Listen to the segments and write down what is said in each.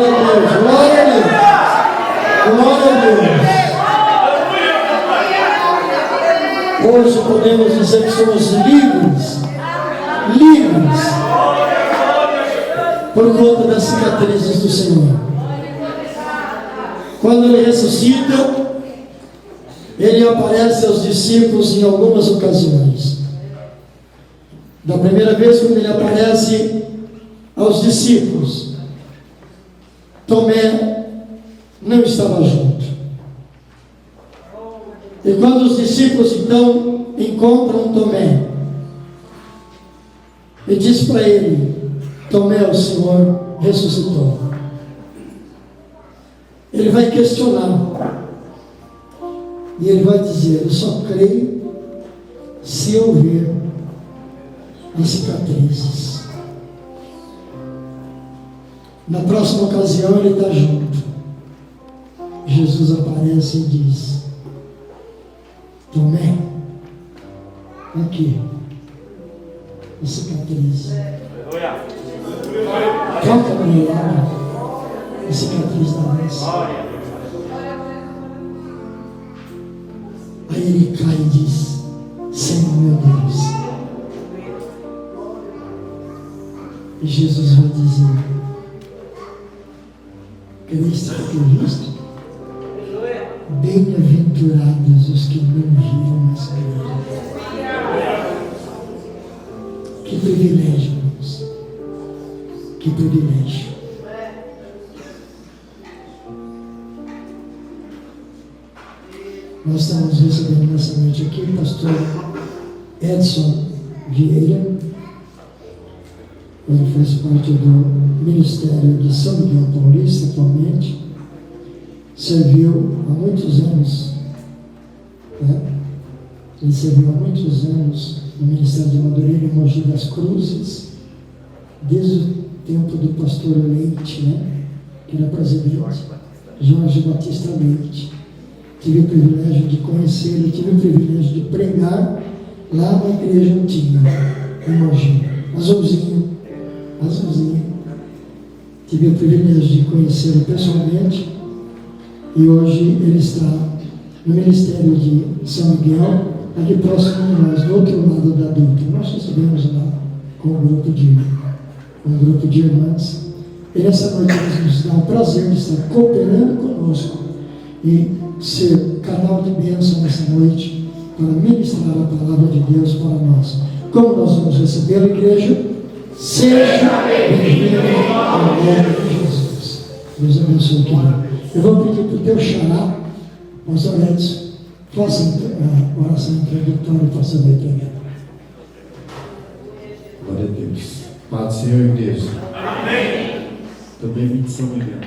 Glória a Deus, glória a Deus. Glória a Deus. Hoje podemos dizer que somos livres. Livres. Por conta das cicatrizes do Senhor. Quando Ele ressuscita, Ele aparece aos discípulos em algumas ocasiões. Da primeira vez, quando Ele aparece aos discípulos, Tomé não estava junto. E quando os discípulos então encontram Tomé e diz para ele: Tomé, o Senhor ressuscitou. Ele vai questionar. E ele vai dizer: eu só creio se eu ver as cicatrizes. Na próxima ocasião ele está junto. Jesus aparece e diz: Tomé, aqui, a cicatriz. Toca na minha alma, a cicatriz da lança. Aí ele cai e diz: Senhor meu Deus. E Jesus vai dizer: creste que visto? Bem-aventurados os que não viram, mas creram. Que privilégio, irmãos. Que privilégio. Nós estamos recebendo nessa noite aqui o pastor Edson Vieira. Ele faz parte do Ministério de São Miguel Paulista atualmente. Serviu há muitos anos, né? Ele serviu há muitos anos no Ministério de Madureira em Mogi das Cruzes, desde o tempo do pastor Leite, né? Que era presidente, Jorge Batista Leite. Tive o privilégio de conhecê-lo, tive o privilégio de pregar lá na igreja antiga, em Mogi, Azulzinho. Tive o privilégio de conhecê-lo pessoalmente e hoje ele está no Ministério de São Miguel, aqui próximo de nós, do outro lado da Dutra. Nós estivemos lá com um grupo de irmãs e nessa noite nos dá o prazer de estar cooperando conosco e ser canal de bênção nessa noite para ministrar a palavra de Deus para nós. Como nós vamos receber a igreja? Seja bem-vindo ao nome de Jesus. Deus abençoe, querido. Eu vou pedir para o teu xará, pastor Edson, faça a oração introdutória para saber pregar. Glória a Deus. Paz do Senhor, igreja. Amém. Também me de São Miguel.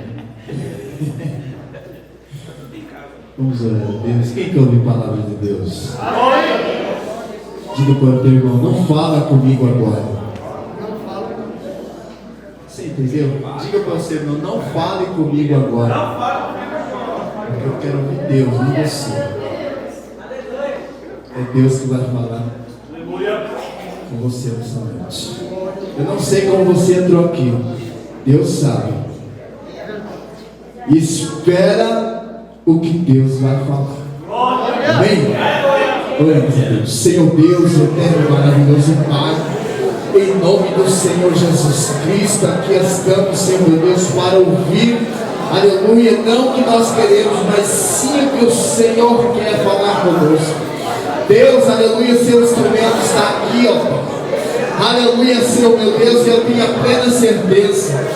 Vamos orar a Deus. Quem que ouve a palavra de Deus? Amém. Diga para o teu irmão: não fala comigo agora. Você entendeu? Diga para o seu irmão: não fale comigo agora. Porque eu quero ouvir Deus, não você. É Deus que vai falar com você nessa noite. Eu não sei como você entrou aqui. Deus sabe. E espera o que Deus vai falar. Amém? Oramos a Deus. Senhor Deus, eterno, maravilhoso Pai, em nome do Senhor Jesus Cristo, aqui estamos, Senhor Deus, para ouvir, aleluia, não o que nós queremos, mas sim o que o Senhor quer falar conosco. Deus, aleluia, seu instrumento está aqui, ó. Aleluia, Senhor meu Deus, eu tenho a plena certeza.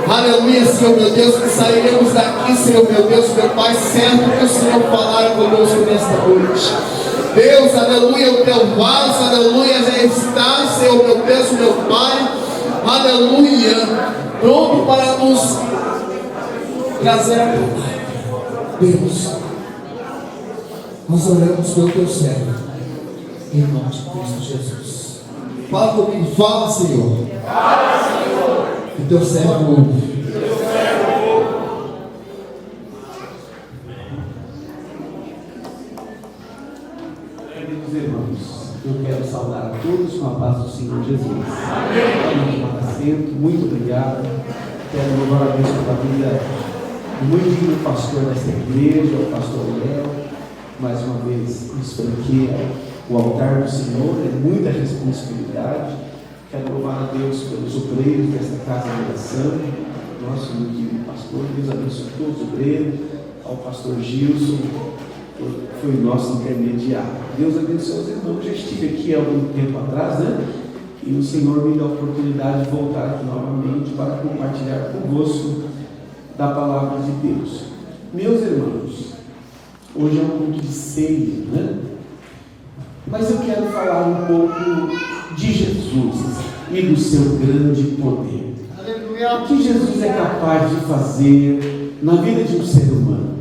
Aleluia, Senhor meu Deus, que sairemos daqui, Senhor meu Deus, meu Pai, certo que o Senhor falar conosco nesta noite. Deus, aleluia, o teu vaso, aleluia, já está, Senhor meu Deus, meu Pai, aleluia, pronto para nos trazer a palavra. Deus, nós oramos pelo teu servo, em nome de Cristo Jesus. Fala comigo, fala, Senhor. Fala, Senhor. Que teu servo ouve. Queridos irmãos, eu quero saudar a todos com a paz do Senhor Jesus. Amém. Assento, muito obrigado. Quero louvar a Deus pela vida do muito digno pastor desta igreja, o pastor Léo. Mais uma vez, nos franqueia o altar do Senhor, é muita responsabilidade. Quero louvar a Deus pelos obreiros desta casa de oração, nosso muito digno pastor. Deus abençoe todos os obreiros, ao pastor Gilson, que foi o nosso intermediário. Deus abençoe os irmãos. Já estive aqui há algum tempo atrás, né? E o Senhor me dá a oportunidade de voltar aqui novamente para compartilhar convosco da palavra de Deus. Meus irmãos, hoje é um culto de ceia, né? Mas eu quero falar um pouco de Jesus e do seu grande poder. O que Jesus é capaz de fazer na vida de um ser humano.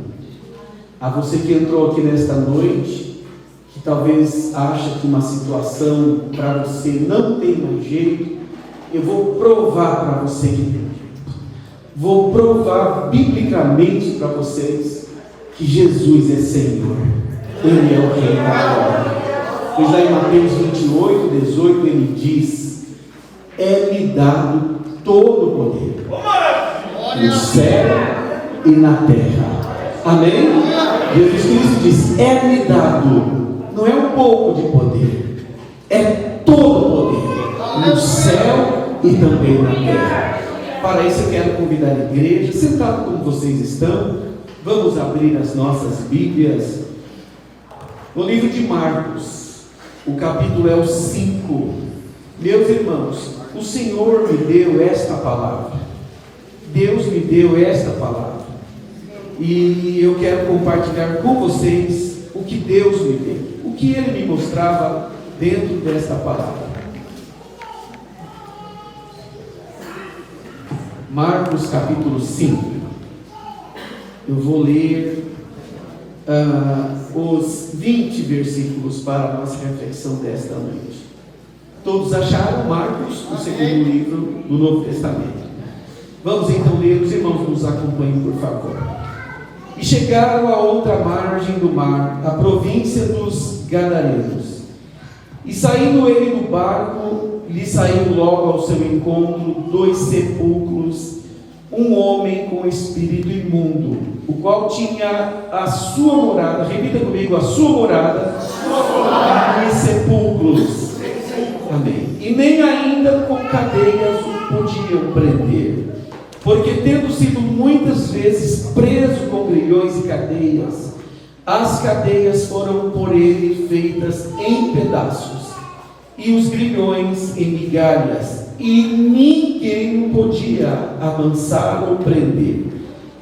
A você que entrou aqui nesta noite, que talvez acha que uma situação para você não tem mais jeito, eu vou provar para você que tem jeito. Vou provar biblicamente para vocês que Jesus é Senhor. Ele é o Rei da glória. Pois lá em Mateus 28, 18, ele diz: é-lhe dado todo o poder no céu e na terra. Amém? Jesus Cristo diz: é-lhe dado. Não é um pouco de poder, é todo o poder no céu e também na terra. Para isso eu quero convidar a igreja, sentado como vocês estão, vamos abrir as nossas Bíblias no livro de Marcos. O capítulo é o 5. Meus irmãos, o Senhor me deu esta palavra. Deus me deu esta palavra. E eu quero compartilhar com vocês o que Deus me deu, o que Ele me mostrava dentro desta palavra. Marcos capítulo 5. Eu vou ler os 20 versículos para a nossa reflexão desta noite. Todos acharam Marcos, o segundo livro do Novo Testamento? Vamos então ler, os irmãos nos acompanhem, por favor. E chegaram a outra margem do mar, a província dos Gadarenos. E saindo ele do barco, lhe saiu logo ao seu encontro 2 sepulcros, um homem com espírito imundo, o qual tinha a sua morada, repita comigo, a sua morada, em sepulcros. Amém. E nem ainda com cadeias o podiam prender, porque tendo sido muitas vezes preso com grilhões e cadeias, as cadeias foram por ele feitas em pedaços, e os grilhões em migalhas, e ninguém o podia amansar ou prender.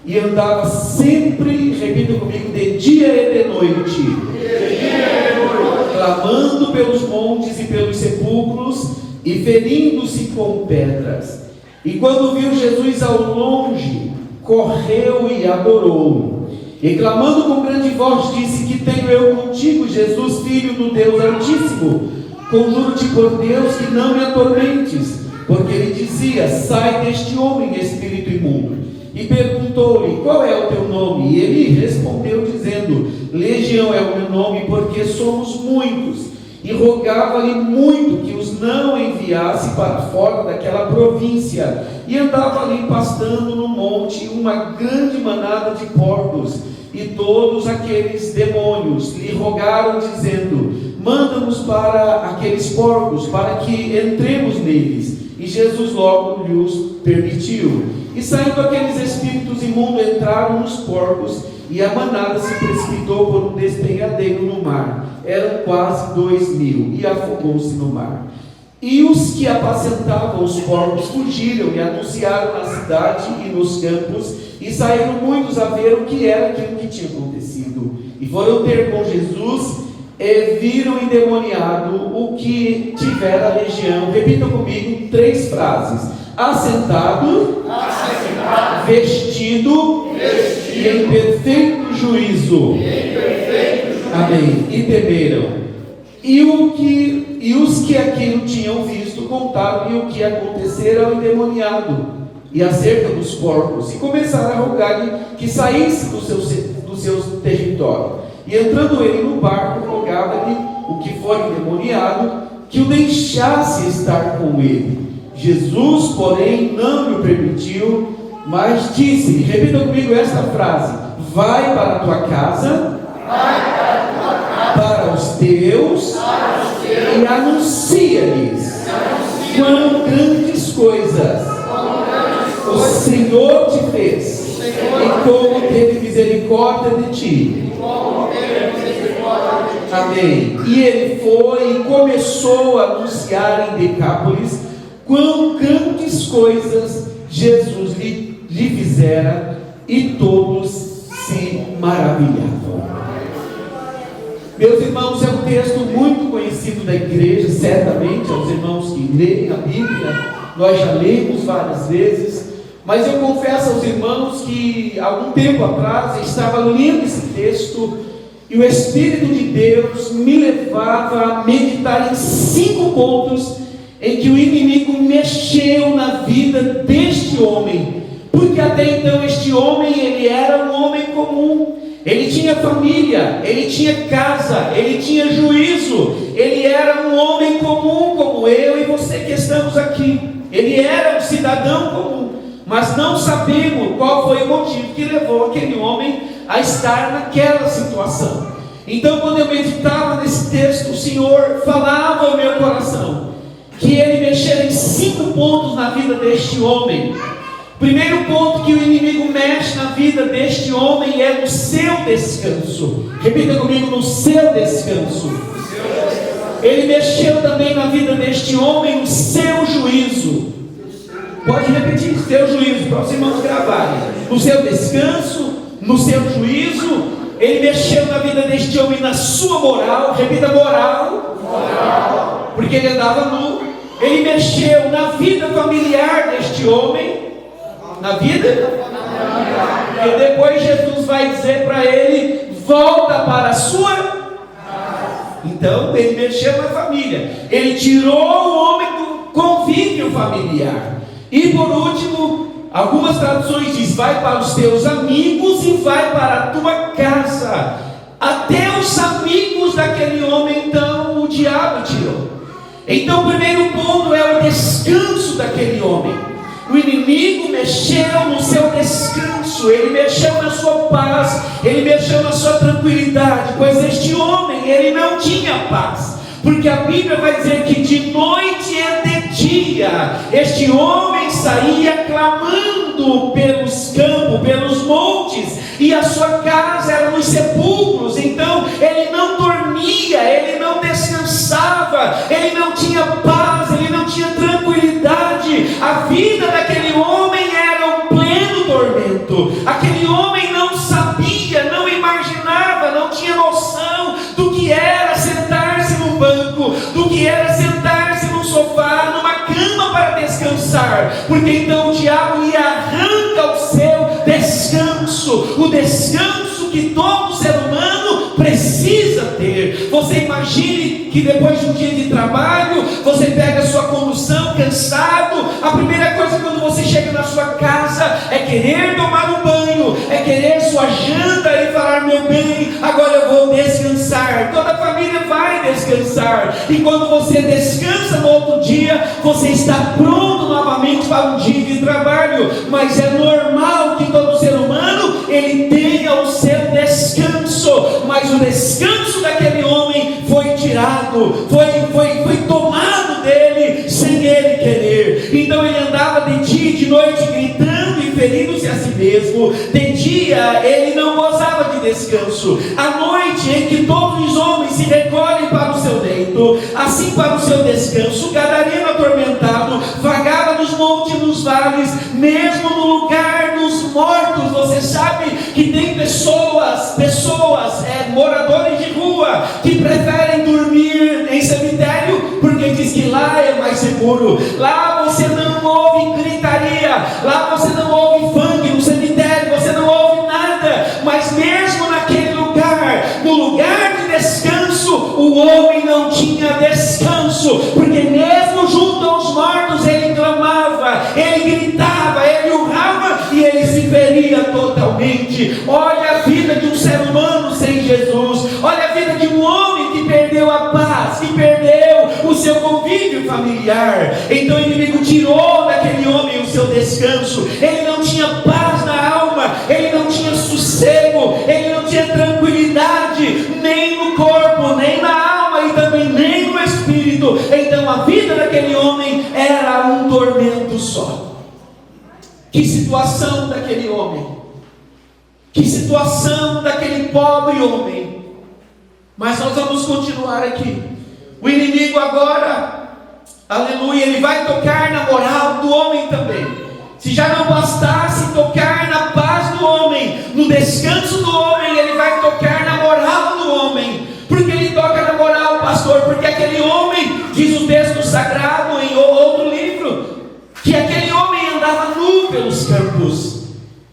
E andava sempre, repita comigo, de dia e de noite, clamando pelos montes e pelos sepulcros, e ferindo-se com pedras. E quando viu Jesus ao longe, correu e adorou. E clamando com grande voz, disse: que tenho eu contigo, Jesus, Filho do Deus Altíssimo? Conjuro-te por Deus que não me atormentes. Porque ele dizia: sai deste homem, espírito imundo. E perguntou-lhe: qual é o teu nome? E ele respondeu dizendo: Legião é o meu nome, porque somos muitos. E rogava-lhe muito que os não enviasse para fora daquela província. E andava ali pastando no monte uma grande manada de porcos. E todos aqueles demônios lhe rogaram, dizendo: manda-nos para aqueles porcos, para que entremos neles. E Jesus logo lhes permitiu. E saindo aqueles espíritos imundos, entraram nos porcos, e a manada se precipitou por um despenhadeiro no mar. Eram quase 2.000, e afogou-se no mar. E os que apacentavam os porcos fugiram e anunciaram na cidade e nos campos, e saíram muitos a ver o que era aquilo que tinha acontecido. E foram ter com Jesus, e viram endemoniado o que tivera a legião. Repitam comigo 3 frases: assentado, vestido e em perfeito juízo. Amém. E temeram. E os que aquilo tinham visto contaram-lhe o que acontecera ao endemoniado e acerca dos porcos, e começaram a rogar-lhe que saísse do seu território. E entrando ele no barco, rogava-lhe o que for endemoniado que o deixasse estar com ele. Jesus, porém, não lhe permitiu, mas disse, repita comigo esta frase: vai para a tua casa, para os teus, e anuncia-lhes quão grandes coisas o Senhor te fez, e como teve misericórdia de ti. Amém. E ele foi e começou a anunciar em Decápolis quão grandes coisas Jesus lhe fizera, e todos se maravilhavam. Meus irmãos, é um texto muito conhecido da igreja, certamente aos irmãos que leem a Bíblia, nós já lemos várias vezes, mas eu confesso aos irmãos que algum tempo atrás eu estava lendo esse texto e o Espírito de Deus me levava a meditar em 5 pontos em que o inimigo mexeu na vida deste homem, porque até então este homem, ele era um homem comum, ele tinha família, ele tinha casa, ele tinha juízo, ele era um homem comum como eu e você que estamos aqui, ele era um cidadão comum, mas não sabemos qual foi o motivo que levou aquele homem a estar naquela situação. Então, quando eu meditava nesse texto, o Senhor falava ao meu coração que ele mexeu em 5 pontos na vida deste homem. Primeiro ponto que o inimigo mexe na vida deste homem é no seu descanso. Repita comigo: no seu descanso. Ele mexeu também na vida deste homem no seu juízo. Pode repetir: seu juízo, para os irmãos gravarem. No seu descanso, no seu juízo. Ele mexeu na vida deste homem na sua moral. Repita: moral. Porque ele andava nu. Ele mexeu na vida familiar deste homem. Na vida? E depois Jesus vai dizer para ele: volta para a sua. Então ele mexeu na família. Ele tirou o homem do convívio familiar. E por último, algumas traduções dizem: vai para os teus amigos e vai para a tua casa. Até os amigos daquele homem, então, o diabo tirou. Então o primeiro ponto é o descanso daquele homem. O inimigo mexeu no seu descanso, ele mexeu na sua paz, ele mexeu na sua tranquilidade, pois este homem, ele não tinha paz, porque a Bíblia vai dizer que de noite e de dia, este homem saía clamando pelos campos, pelos montes, e a sua casa era nos sepulcros. Então ele não dormia, ele não descansava, ele não tinha paz, ele não tinha tranquilidade. A vida daquele homem era um pleno tormento. Aquele homem não sabia, não imaginava, não tinha noção do que era sentar-se num banco, do que era sentar-se num sofá, numa cama para descansar, porque então o diabo lhe arranca o seu descanso, o descanso que todo ser humano precisa ter. Você imagine que depois de um dia de trabalho, você pega a sua condução cansado, a primeira coisa quando você chega na sua casa é querer tomar um banho, é querer sua janta e falar: meu bem, agora eu vou descansar. Toda a família vai descansar, e quando você descansa no outro dia, você está pronto novamente para um dia de trabalho. Mas é normal que todo ser humano ele tenha o seu descanso, mas o descanso daquele homem foi tirado, foi tomado dele sem ele querer. Então ele andava de dia e de noite gritando e ferindo-se a si mesmo. De dia ele não gozava de descanso, à noite em que todos os homens se recolhem para o seu leito, assim para o seu descanso, o gadareno atormentado vagava nos montes e nos vales, mesmo no lugar dos mortos. Você sabe que tem pessoas, moradores de rua, que preferem dormir em cemitério, porque diz que lá é mais seguro. Lá você não ouve gritaria, lá você não ouve funk, no cemitério você não ouve nada. Mas mesmo naquele lugar, no lugar de descanso, o homem não tinha descanso, porque mesmo junto aos mortos ele clamava, ele gritava, ele urrava e ele se feria totalmente. Olha a vida de um ser humano sem Jesus, olha a vida de um homem que perdeu a paz, que perdeu o seu convívio familiar. Então o inimigo tirou descanso, ele não tinha paz na alma, ele não tinha sossego, ele não tinha tranquilidade, nem no corpo, nem na alma e também nem no espírito. Então a vida daquele homem era um tormento só. Que situação daquele homem, que situação daquele pobre homem. Mas nós vamos continuar aqui. O inimigo agora, aleluia, ele vai tocar na moral do homem também. Se já não bastasse tocar na paz do homem, no descanso do homem, ele vai tocar na moral do homem. Porque ele toca na moral, pastor? Porque aquele homem, diz o texto sagrado em outro livro, que aquele homem andava nu pelos campos.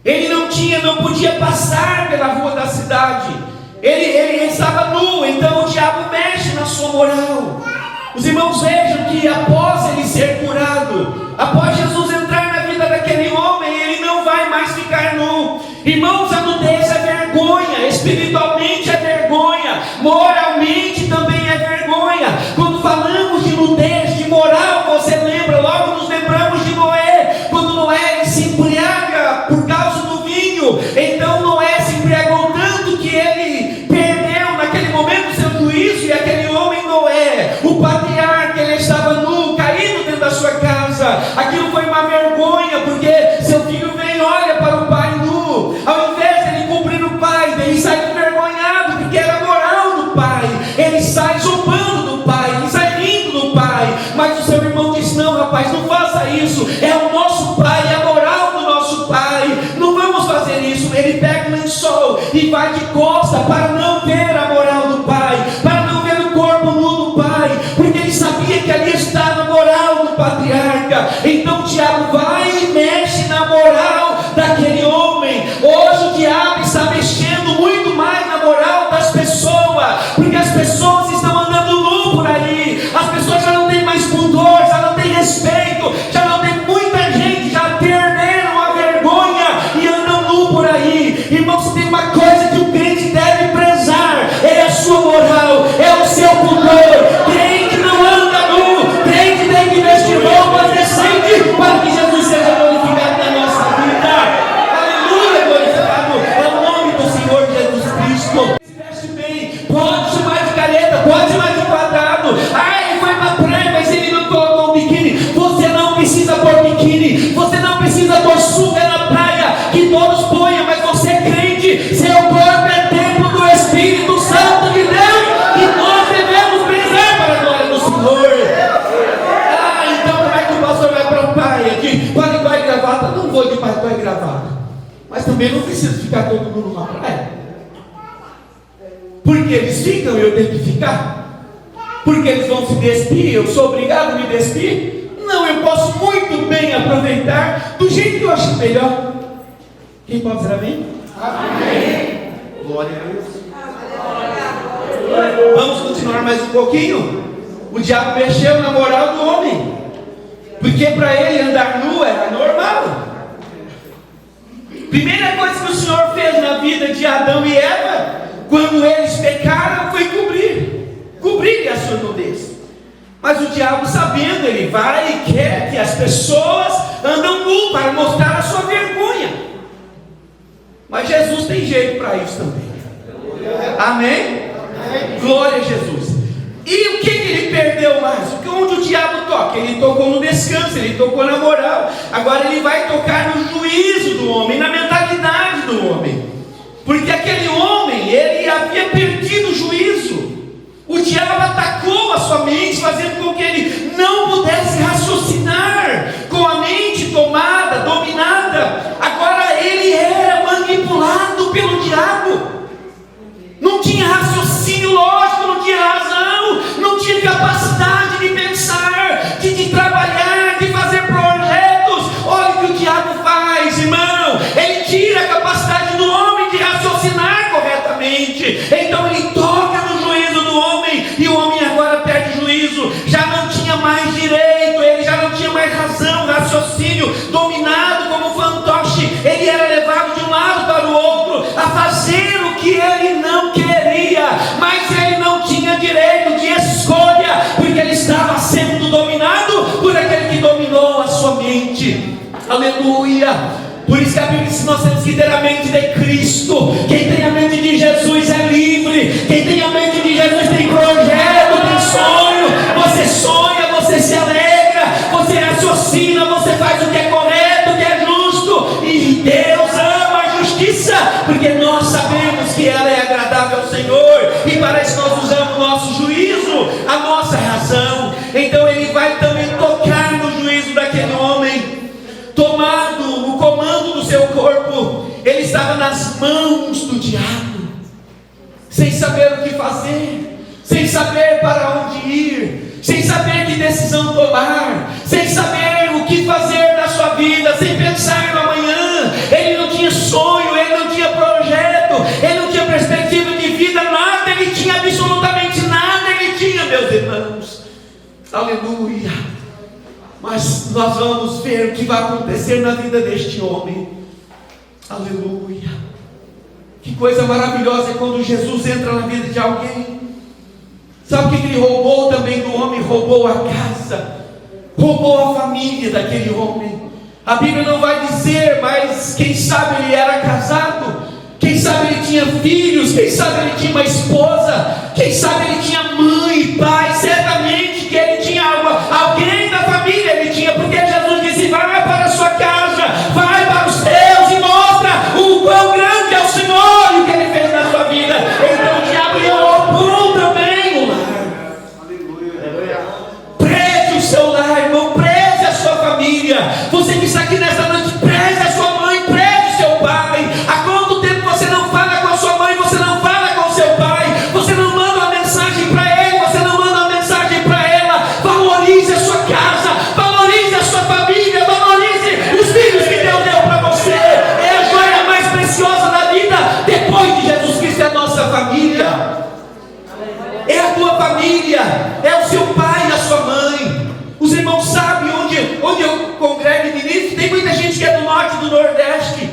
Ele não podia passar pela rua da cidade. Ele estava nu, então o diabo mexe na sua moral. Os irmãos vejam que após ele ser curado, após Jesus entrar na vida daquele homem, ele não vai mais ficar nu. Irmãos, a nudez é vergonha, espiritualmente é vergonha, moralmente também é vergonha. Quando falamos de nudez, de moral, você lembra, logo nos lembramos de Noé, quando Noé ele se embriaga por causa do vinho. Então Noé se embriagou tanto que ele perdeu naquele momento seu juízo, e aquele homem Noé, o patriarca, ele estava nu, caído dentro da sua casa. Aquilo foi uma vergonha, porque seu filho vem e olha para o pai nu, ao invés de ele cumprir o pai, ele sai envergonhado, porque era a moral do pai, ele sai zombando do pai, ele sai rindo do pai. Mas o seu irmão diz: não, rapaz, não faça isso, é o nosso pai, é a moral do nosso pai, não vamos fazer isso. Ele pega o lençol e vai de costa para não ver a moral do pai, para não ver o corpo nu do pai, porque ele sabia que ali estava a moral do patriarca. Então o diabo vai e mexe na moral daquele homem. Hoje o diabo está mexendo muito mais na moral das pessoas, porque as pessoas estão andando nu por aí, as pessoas já não têm mais pudor, já não têm respeito, já não tem, muita gente já perderam a vergonha e andam nu por aí. Irmãos, tem uma coisa que o crente deve prezar, é a sua moral, é o seu pudor. Crente não anda nu, crente tem que vestir roupas decentes para que Jesus seja glorificado na nossa vida. Aleluia, glorificado é o nome do Senhor Jesus Cristo. Se veste bem, pode chamar de careta, pode chamar de quadrado. Ah, ele foi para praia, mas ele não colocou um biquíni. Você não precisa pôr biquíni, você não precisa pôr sunga na praia, que todos ponham, mas você é crente, seu corpo é templo do Espírito Santo de Deus, e nós devemos prezar para a glória do Senhor. Ah, então como é que o pastor vai para a praia de paletó e gravata? Não vou de paletó e gravata, mas também não preciso ficar todo mundo numa praia, porque eles ficam e eu tenho que ficar, porque eles vão se despir, eu sou obrigado a me despir? Não, eu posso muito bem aproveitar do jeito que eu acho melhor. Quem pode dizer amém? Amém. Glória a Deus. Vamos continuar mais um pouquinho. O diabo mexeu na moral do homem, porque para ele andar nu era normal. Primeira coisa que o Senhor fez na vida de Adão e Eva, quando eles pecaram, foi cobrir a sua nudez. Mas o diabo, sabendo, ele vai e quer que as pessoas andam nu para mostrar a sua vergonha. Mas Jesus tem jeito para isso também. Amém? Glória a Jesus. E o que ele perdeu mais? Onde o diabo toca? Ele tocou no descanso, ele tocou na moral. Agora ele vai tocar no juízo do homem, na mentalidade do homem. Porque aquele homem, ele havia perdido o juízo. O diabo atacou a sua mente, fazendo com que ele não pudesse raciocinar, com a mente tomada, dominada. Agora ele era manipulado pelo diabo. Não tinha raciocínio lógico, não tinha razão, não tinha capacidade de pensar, de trabalhar, de fazer projetos. Olha o que o diabo faz, irmão. Ele tira a capacidade do homem de raciocinar corretamente. Então ele toca no juízo do homem, e o homem agora perde juízo. Já não tinha mais direito Por isso que a Bíblia diz que nós temos que ter a mente de Cristo. Quem tem a mente de Jesus é livre. Quem tem a mente de Jesus tem projeto, tem sonho. Você sonha, você se alegra, você raciocina, você faz o que é correto, o que é justo. E Deus ama a justiça, porque nós sabemos que ela é agradável ao Senhor. E para isso nós usamos o nosso juízo, a nossa razão. Então Ele vai também tocar no juízo daquele homem. Tomado o comando do seu corpo, ele estava nas mãos do diabo, sem saber o que fazer, sem saber para onde ir, sem saber que decisão tomar, sem saber o que fazer da sua vida, sem pensar no amanhã. Ele não tinha sonho, ele não tinha projeto, ele não tinha perspectiva de vida, nada, ele tinha absolutamente nada, ele tinha, meus irmãos. Aleluia. Mas nós vamos ver o que vai acontecer na vida deste homem. Aleluia. Que coisa maravilhosa é quando Jesus entra na vida de alguém. Sabe o que ele roubou também do homem? Roubou a casa, roubou a família daquele homem. A Bíblia não vai dizer, mas quem sabe ele era casado, quem sabe ele tinha filhos, quem sabe ele tinha uma esposa, quem sabe ele tinha mãe e pai. Certamente que ele tinha alguém da família, ele tinha, porque Jesus disse: vai para a sua casa, vai para os teus e mostra o quão grande é o Senhor e o que Ele fez na sua vida. Então o diabo roubou também o lar. Preze o seu lar, irmão, preze a sua família. Você que está aqui nesta noite, preze a sua mãe, preze o seu pai. Há quanto tempo você não fala com a sua mãe, você não fala com o seu pai, você não manda uma mensagem para ele, você não manda uma mensagem para ela? Valorize a sua casa, valorize a sua família, valorize os filhos que Deus deu para você. É a joia mais preciosa da vida, depois de Jesus Cristo, é a nossa família. É a tua família, é o seu pai e a sua mãe. Os irmãos sabem onde eu congrego e ministro. Tem muita gente que é do norte e do nordeste.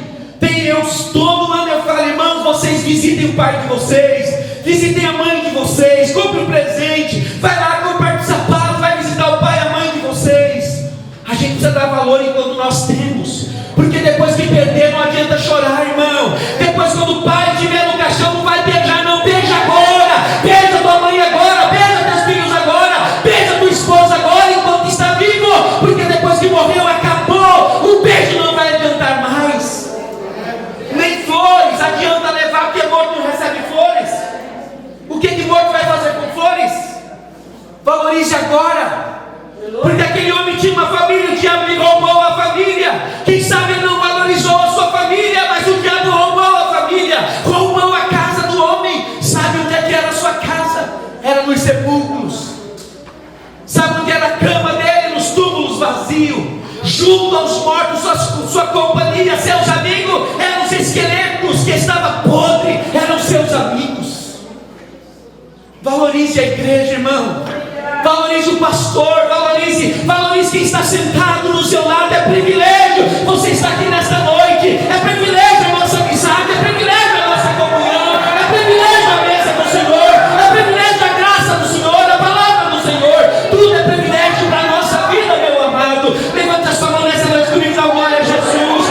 Eu todo ano eu falo: irmãos, vocês visitem o pai de vocês, visitem a mãe de vocês, compre um presente, vai lá, compre um sapato, vai visitar o pai e a mãe de vocês. A gente precisa dar valor enquanto nós temos, porque depois que perder não adianta chorar, irmão. Depois, quando o pai estiver no caixão, não vai beijar, não. Beija agora, beija tua mãe agora, beija teus filhos agora, beija tua esposa agora enquanto está vivo, porque depois que morreu, acabou. O beijo não vai adiantar mais. Nem flores adianta levar, porque morto não recebe flores. O que morto vai fazer com flores? Valorize agora, porque aquele homem tinha uma família, o diabo lhe roubou a família. Quem sabe ele não valorizou a sua família, mas o diabo roubou a família, roubou a casa do homem. Sabe onde é que era a sua casa? Era nos sepulcros. Sabe onde era a cama dele? Nos túmulos vazios. Junto aos mortos, sua companhia, seus amigos, eram os esqueletos que estavam podres, eram seus amigos. Valorize a igreja, irmão. Valorize o pastor, valorize quem está sentado no seu lado. É privilégio você estar aqui nesta noite. É privilégio a nossa amizade, é privilégio a nossa comunhão, é privilégio a mesa do Senhor, é privilégio a graça do Senhor, a palavra do Senhor. Tudo é privilégio para a nossa vida, meu amado. Levante a sua mão nessa noite comigo, dá glória a Jesus.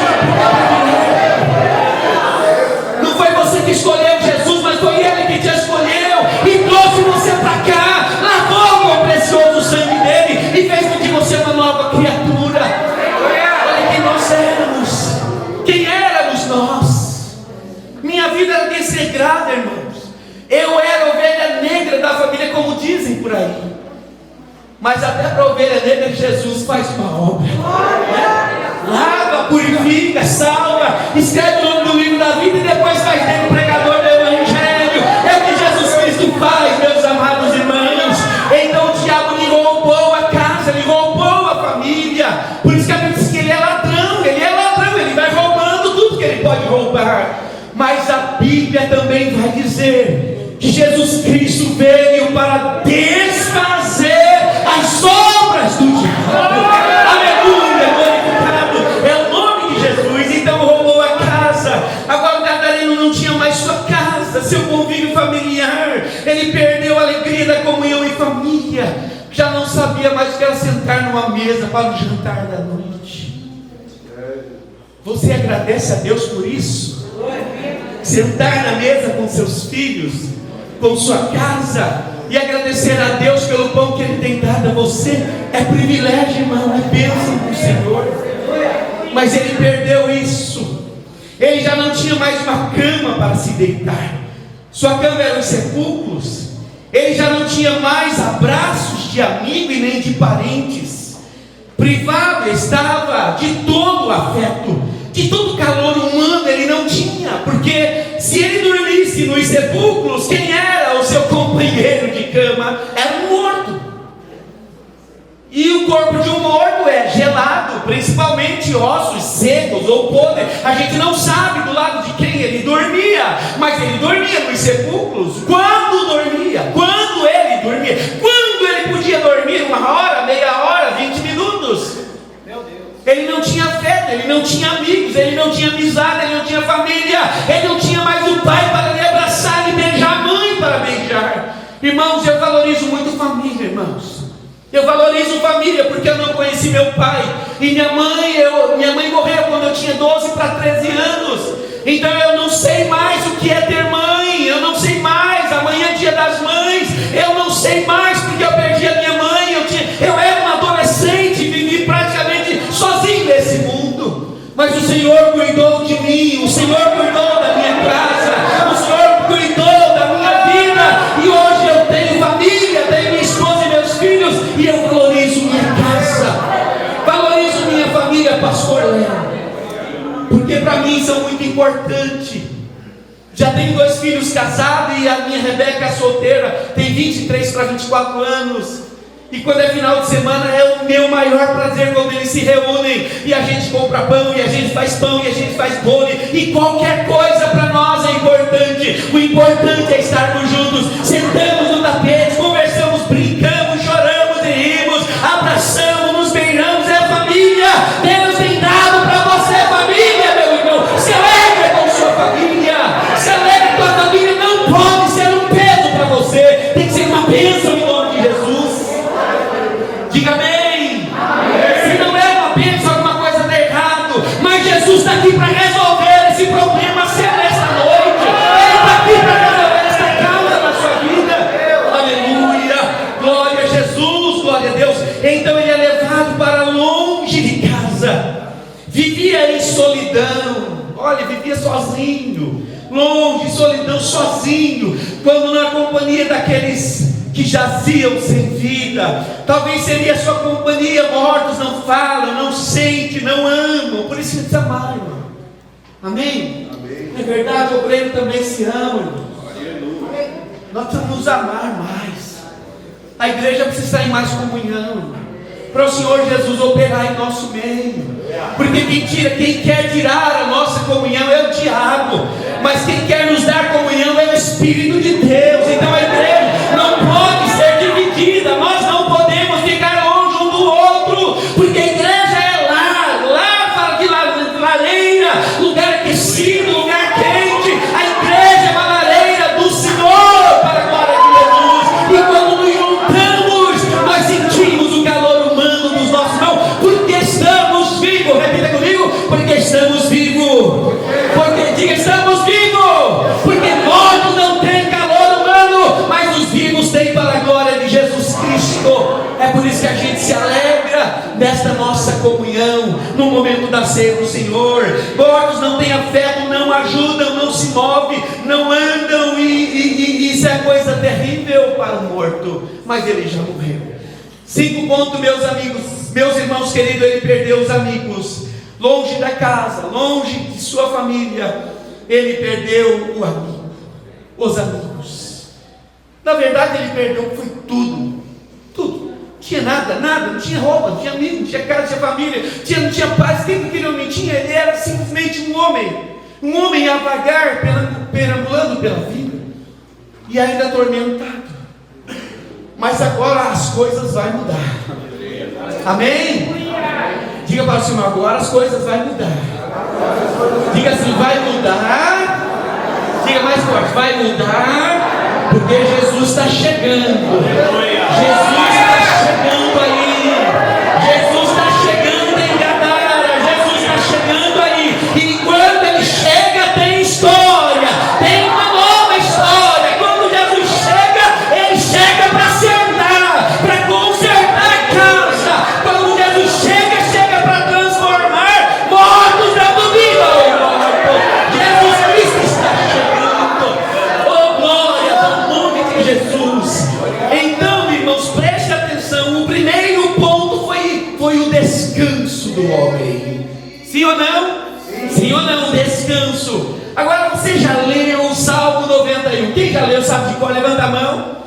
Não foi você que escolheu Jesus, mas foi Ele que te escolheu e trouxe você para cá, lavou com o precioso sangue dele e fez com que você uma nova criatura. Olha quem nós éramos. Quem éramos nós? Minha vida era desregrada, irmãos. Eu era a ovelha negra da família, como dizem por aí. Mas até para a ovelha negra, Jesus faz uma obra. Lava, purifica, salva, escreve o nome do livro da vida e depois faz dele o pregador do Evangelho. É o que Jesus Cristo faz, meus amados irmãos. Então o diabo lhe roubou a casa, lhe roubou a família. Por isso que a Bíblia diz que ele é ladrão, ele vai roubando tudo que ele pode roubar. Mas a Bíblia também vai dizer que Jesus Cristo veio para desfazer as obras do diabo. Aleluia, glorificado é o nome de Jesus. Então roubou a casa. Agora o gadareno não tinha mais sua casa, seu convívio familiar. Ele perdeu a alegria da comunhão em família. Já não sabia mais o que era sentar numa mesa para o jantar da noite. Você agradece a Deus por isso? Sentar na mesa com seus filhos, com sua casa, e agradecer a Deus pelo pão que Ele tem dado a você, é privilégio, irmão, é bênção do Senhor. Mas ele perdeu isso. Ele já não tinha mais uma cama para se deitar. Sua cama era os sepulcros. Ele já não tinha mais abraços de amigo e nem de parentes. Privado estava de todo o afeto, de todo o calor humano. Ele não tinha, porque se ele dormisse nos sepulcros, quem era o seu companheiro de cama? Era um morto. E o corpo de um morto é gelado, principalmente ossos secos ou podres. A gente não sabe do lado de quem ele dormia, mas ele dormia nos sepulcros. Quando dormia? Quando ele dormia? Quando ele podia dormir? 1 hora, meia hora, 20 minutos? Meu Deus. Ele não tinha afeto, ele não tinha amigos, ele não tinha amizade, ele não tinha família, ele não tinha mais o pai para lhe abraçar e beijar, a mãe para beijar. Irmãos, eu valorizo muito família, irmãos. Eu valorizo família porque eu não conheci meu pai. E minha mãe morreu quando eu tinha 12 para 13 anos. Então eu não sei mais o que é ter mãe. Eu não sei mais. Amanhã é dia das mães. Eu não sei mais porque eu perdi a minha mãe. Eu era um adolescente, vivi praticamente sozinho nesse mundo. Mas o Senhor cuidou de mim. O Senhor cuidou da minha casa. O Senhor cuidou da minha vida. E hoje eu tenho família, tenho minha esposa e meus filhos. E eu valorizo minha casa, valorizo minha família, pastor Léo, porque para mim são muito importantes. Já tenho 2 filhos casados e a minha Rebeca é solteira, tem 23 para 24 anos. E quando é final de semana é o meu maior prazer quando eles se reúnem e a gente compra pão, e a gente faz pão, e a gente faz bolo, e qualquer coisa para nós é importante. O importante é estarmos juntos, sentamos no tapete, conversamos, brincamos, choramos e rimos, abraçamos, nos beijamos. É família. Deus tem dado para você família, meu irmão. Se alegre com sua família, se alegre com a família. Não pode ser um peso para você, tem que ser uma bênção em nome de Jesus. Diga amém. Se não é uma bênção, alguma coisa está errado. Mas Jesus está aqui para resolver esse problema seu nesta noite. Ele está aqui para resolver essa causa na sua vida. Aleluia. Glória a Jesus, glória a Deus. Então ele é levado para longe de casa. Vivia em solidão. Olha, vivia sozinho. Longe, solidão, sozinho. Quando na companhia daqueles que jaziam sem vida. Talvez seria a sua companhia. Mortos não falam, não sentem, não amam. Por isso eles amaram, irmão. Amém? Amém. É verdade, o obreiro também se ama, irmão. Nós precisamos nos amar mais. A igreja precisa estar em mais comunhão, irmão, para o Senhor Jesus operar em nosso meio. Porque quem quer tirar a nossa comunhão é o diabo, mas quem quer nos dar comunhão é o Espírito de Deus. Então a igreja não pode ser dividida. Nós não podemos ficar longe um do outro, porque a igreja é lá fala de lareira, lugar aquecido, lugar quente. A igreja é uma lareira do Senhor, para a glória de Jesus. E quando nos juntamos, nós sentimos o calor humano dos nossos irmãos, porque estamos vivos. Repita comigo: porque estamos vivos. Porque diga: estamos vivos. Porque mortos não têm calor humano, mas os vivos têm, para a glória de Jesus Cristo. É por isso que a gente se alegra nesta nossa comunhão, no momento da ceia do Senhor. Mortos não têm afeto, não ajudam, não se movem, não andam, e isso é coisa terrível para o morto, mas ele já morreu. 5 pontos, meus amigos, meus irmãos queridos. Ele perdeu os amigos, longe da casa, longe de sua família. Ele perdeu o amigo, os amigos. Na verdade ele perdeu, foi tudo. Tinha nada, não tinha roupa, não tinha amigo, não tinha casa, não tinha família, não tinha paz. Quem que ele não tinha? Ele era simplesmente um homem a vagar, perambulando pela vida, e ainda atormentado. Mas agora as coisas vão mudar. Amém? Diga para o Senhor: agora as coisas vão mudar. Diga assim: vai mudar. Diga mais forte: vai mudar, porque Jesus está chegando. Jesus está chegando aí. Jesus está chegando em Gadara. Jesus está chegando aí. você já leu o Salmo 91? Quem já leu, sabe de qual? Levanta a mão.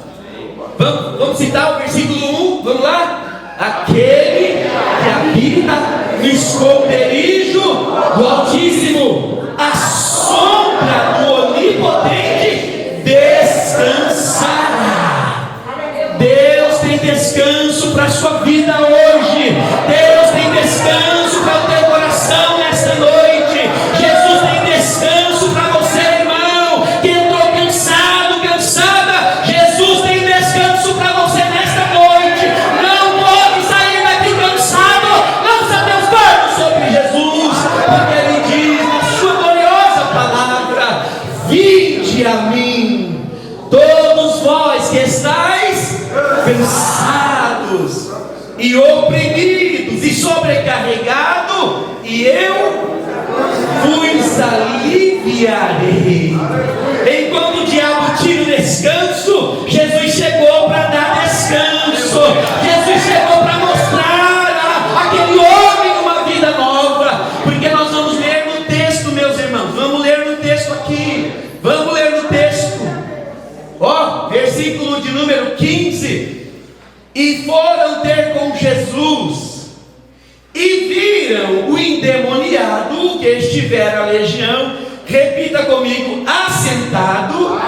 Vamos citar o versículo 1, vamos lá? Aquele que habita no esconderijo do Altíssimo, a sombra do Onipotente descansará. Deus tem descanso para a sua vida hoje. Deus tem descanso para o teu coração nesta noite. Jesus tem descanso para você, irmão, que entrou cansado, cansada. Jesus tem descanso para você nesta noite. Não pode sair daqui cansado. Lança teus fardos sobre Jesus, porque Ele diz na sua gloriosa palavra: vinde a mim, todos vós que estáis cansados e oprimidos e sobrecarregados, e eu vos aliviarei. Enquanto o diabo tira o descanso, Jesus chegou para dar descanso. Jesus chegou para mostrar aquele homem uma vida nova. Porque nós vamos ler no texto, meus irmãos. Vamos ler no texto aqui. Vamos ler no texto. Ó, versículo de número 15. E foram ter com Jesus, e viram o endemoniado que estivera a legião, repita comigo, assentado,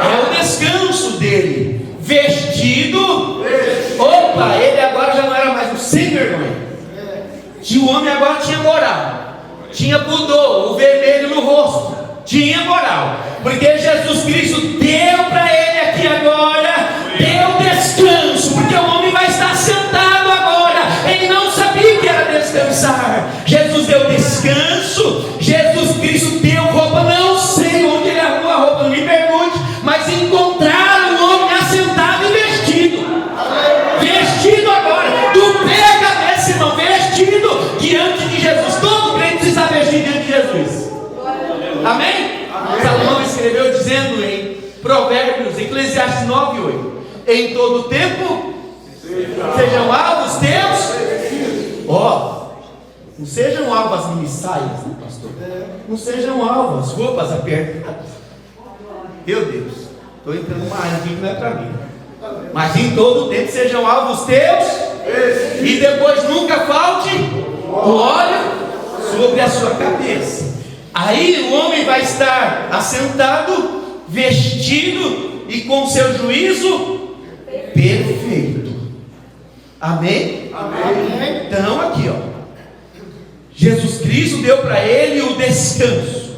é o descanso dele, vestido, opa, ele agora já não era mais um sem vergonha, o homem agora tinha moral, tinha pudor, o vermelho no rosto, tinha moral, porque Jesus Cristo deu para ele aqui agora, deu descanso, porque o homem vai estar sentado agora. Ele não sabia que era descansar. Jesus deu descanso. Jesus Cristo deu roupa. Não sei onde ele arrumou a roupa, não me pergunte, mas encontraram o homem assentado e vestido. Vestido agora, do pé à cabeça, irmão, vestido diante de Jesus. Todo crente precisa estar vestido diante de Jesus. Amém? Salomão escreveu dizendo em Provérbios, Eclesiastes 9:8: em todo tempo sejam alvos teus, não sejam alvas as mini saias, né, pastor? Não sejam alvas roupas apertadas. Meu Deus, estou entrando numa área aqui que não é para mim. Mas em todo tempo sejam alvos teus, e depois nunca falte o óleo sobre a sua cabeça. Aí o homem vai estar assentado, vestido e com seu juízo perfeito. Amém? Amém? Então aqui, Jesus Cristo deu para ele o descanso.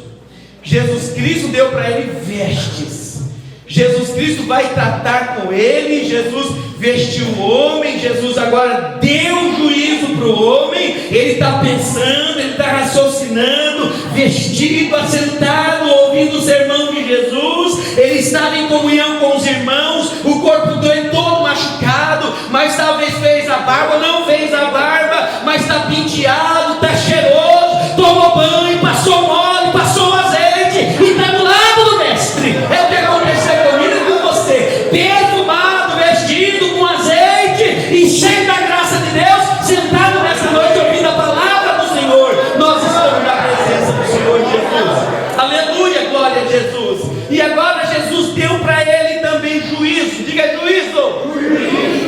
Jesus Cristo deu para ele vestes. Jesus Cristo vai tratar com ele. Jesus vestiu o homem. Jesus agora deu juízo para o homem. Ele está pensando, ele está raciocinando, vestido, assentado, ouvindo o sermão de Jesus. Ele estava em comunhão com os irmãos. O corpo dele todo machucado, mas talvez fez a barba, não fez a barba, mas está penteado, está cheiroso, tomou banho, passou mole, passou azeite e está do lado do mestre. É o que aconteceu comigo e com você, perfumado, vestido com azeite e cheio da graça de Deus, sentado nessa noite ouvindo a palavra do Senhor. Nós estamos na presença do Senhor Jesus. Aleluia, glória a Jesus. E agora Jesus deu para ele também juízo. Diga juízo.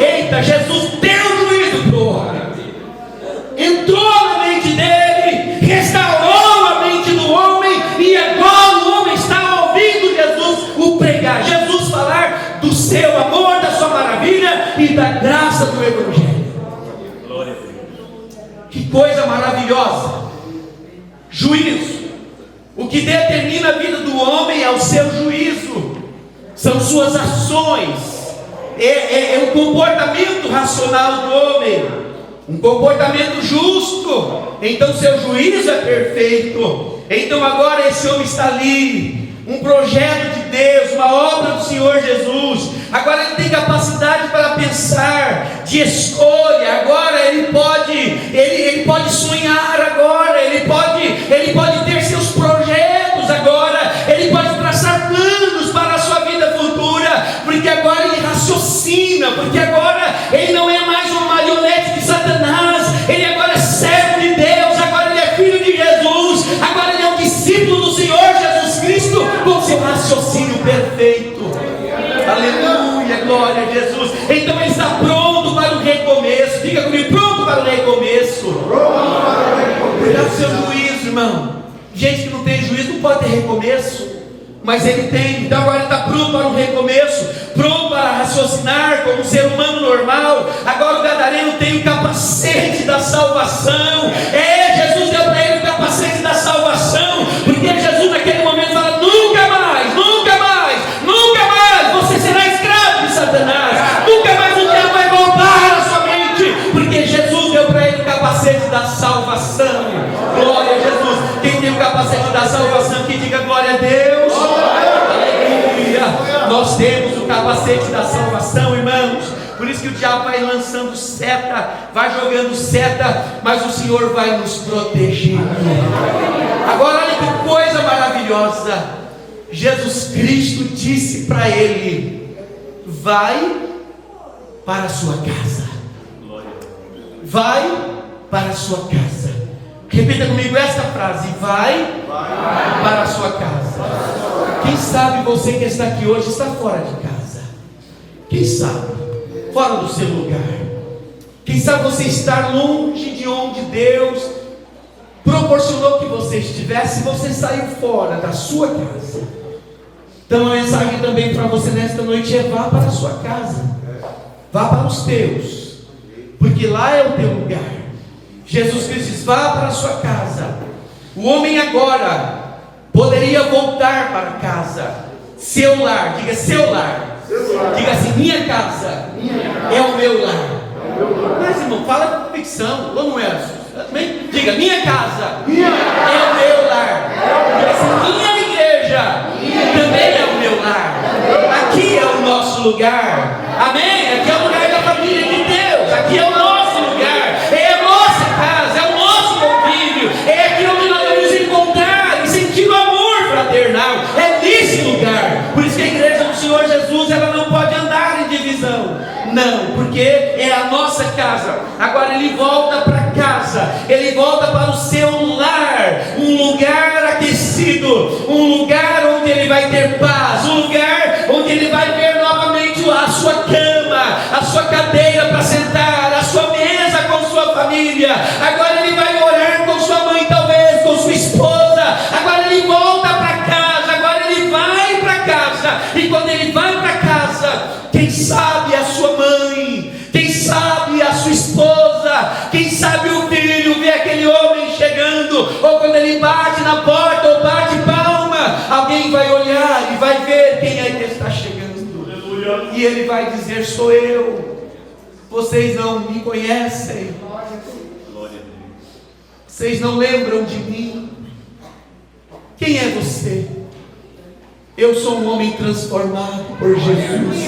Eita, Jesus deu juízo para o homem. Entrou na mente dele, restaurou a mente do homem, e agora o homem está ouvindo Jesus o pregar, Jesus falar do seu amor, da sua maravilha e da graça do Evangelho. Que coisa maravilhosa! Juízo. O que determina a vida do homem é o seu juízo, são suas ações, é o comportamento racional do homem, um comportamento justo. Então seu juízo é perfeito. Então agora esse homem está ali, um projeto de Deus, uma obra do Senhor Jesus. Agora ele tem capacidade para pensar, de escolha. Agora ele pode sonhar. Agora ele pode ter seus projetos. Agora ele pode traçar planos para a sua vida futura, porque agora ele raciocina, porque agora ele não é mais uma marionete de Satanás. Ele agora é servo de Deus. Agora ele é filho de Jesus. Agora ele é um discípulo do Senhor Jesus Cristo. seu raciocínio perfeito. Aleluia, glória a Jesus. Então ele está pronto para o recomeço. Diga comigo, pronto para o recomeço. Cuidado do seu juízo, irmão. Gente que não tem juízo não pode ter recomeço, mas ele tem. Então agora ele está pronto para um recomeço, pronto para raciocinar como um ser humano normal. Agora o gadareno tem o capacete da salvação. Jesus deu para ele o capacete da salvação, porque Jesus naquele momento fala: nunca mais, nunca mais, nunca mais você será escravo de Satanás, nunca mais o diabo vai roubar a sua mente, porque Jesus deu para ele o capacete da salvação. Glória a Jesus. Quem tem o capacete da salvação, que diga glória a Deus. Aleluia. Nós temos o capacete da salvação, irmãos. Por isso que o diabo vai lançando seta, vai jogando seta, mas o Senhor vai nos proteger. Agora olha que coisa maravilhosa. Jesus Cristo disse para ele: vai para a sua casa. Vai para a sua casa. Repita comigo esta frase: vai para a sua casa. Quem sabe você que está aqui hoje está fora de casa? Quem sabe? Fora do seu lugar. Quem sabe você estar longe de onde Deus proporcionou que você estivesse, e você saiu fora da sua casa. Então a mensagem também para você nesta noite é: vá para a sua casa, vá para os teus, porque lá é o teu lugar. Jesus Cristo diz: vá para a sua casa. O homem agora poderia voltar para casa, seu lar. Diga seu lar. Diga assim: minha casa é o meu lar. Mas irmão, fala com convicção, ou não é? Diga: minha casa é o meu lar. Diga assim: minha igreja também é o meu lar. Aqui é o nosso lugar. Amém? Aqui é o lugar da família de Deus. Aqui é o nosso lugar. É a nossa casa, é o nosso convívio. É aqui onde nós vamos encontrar e sentir o amor fraternal. É nesse lugar. Por isso que a igreja do Senhor Jesus, ela não pode andar em divisão. Não, porque é a nossa casa. Agora ele volta para casa, ele volta para o seu lar, um lugar aquecido, um lugar onde ele vai ter paz, um lugar onde ele vai ver novamente a sua cama, a sua cadeira para sentar, a sua mesa com sua família. Agora ele vai orar com sua mãe, talvez com sua esposa. Agora ele volta para casa, agora ele vai para casa. E quando ele vai para casa, quem sabe a sua mãe, quem sabe a sua esposa, quem sabe o filho vê aquele homem chegando, ou quando ele bate na porta ou bate palma, alguém vai olhar e vai ver quem é que está chegando. E ele vai dizer: sou eu. Vocês não me conhecem, vocês não lembram de mim. Quem é você? Eu sou um homem transformado por Jesus.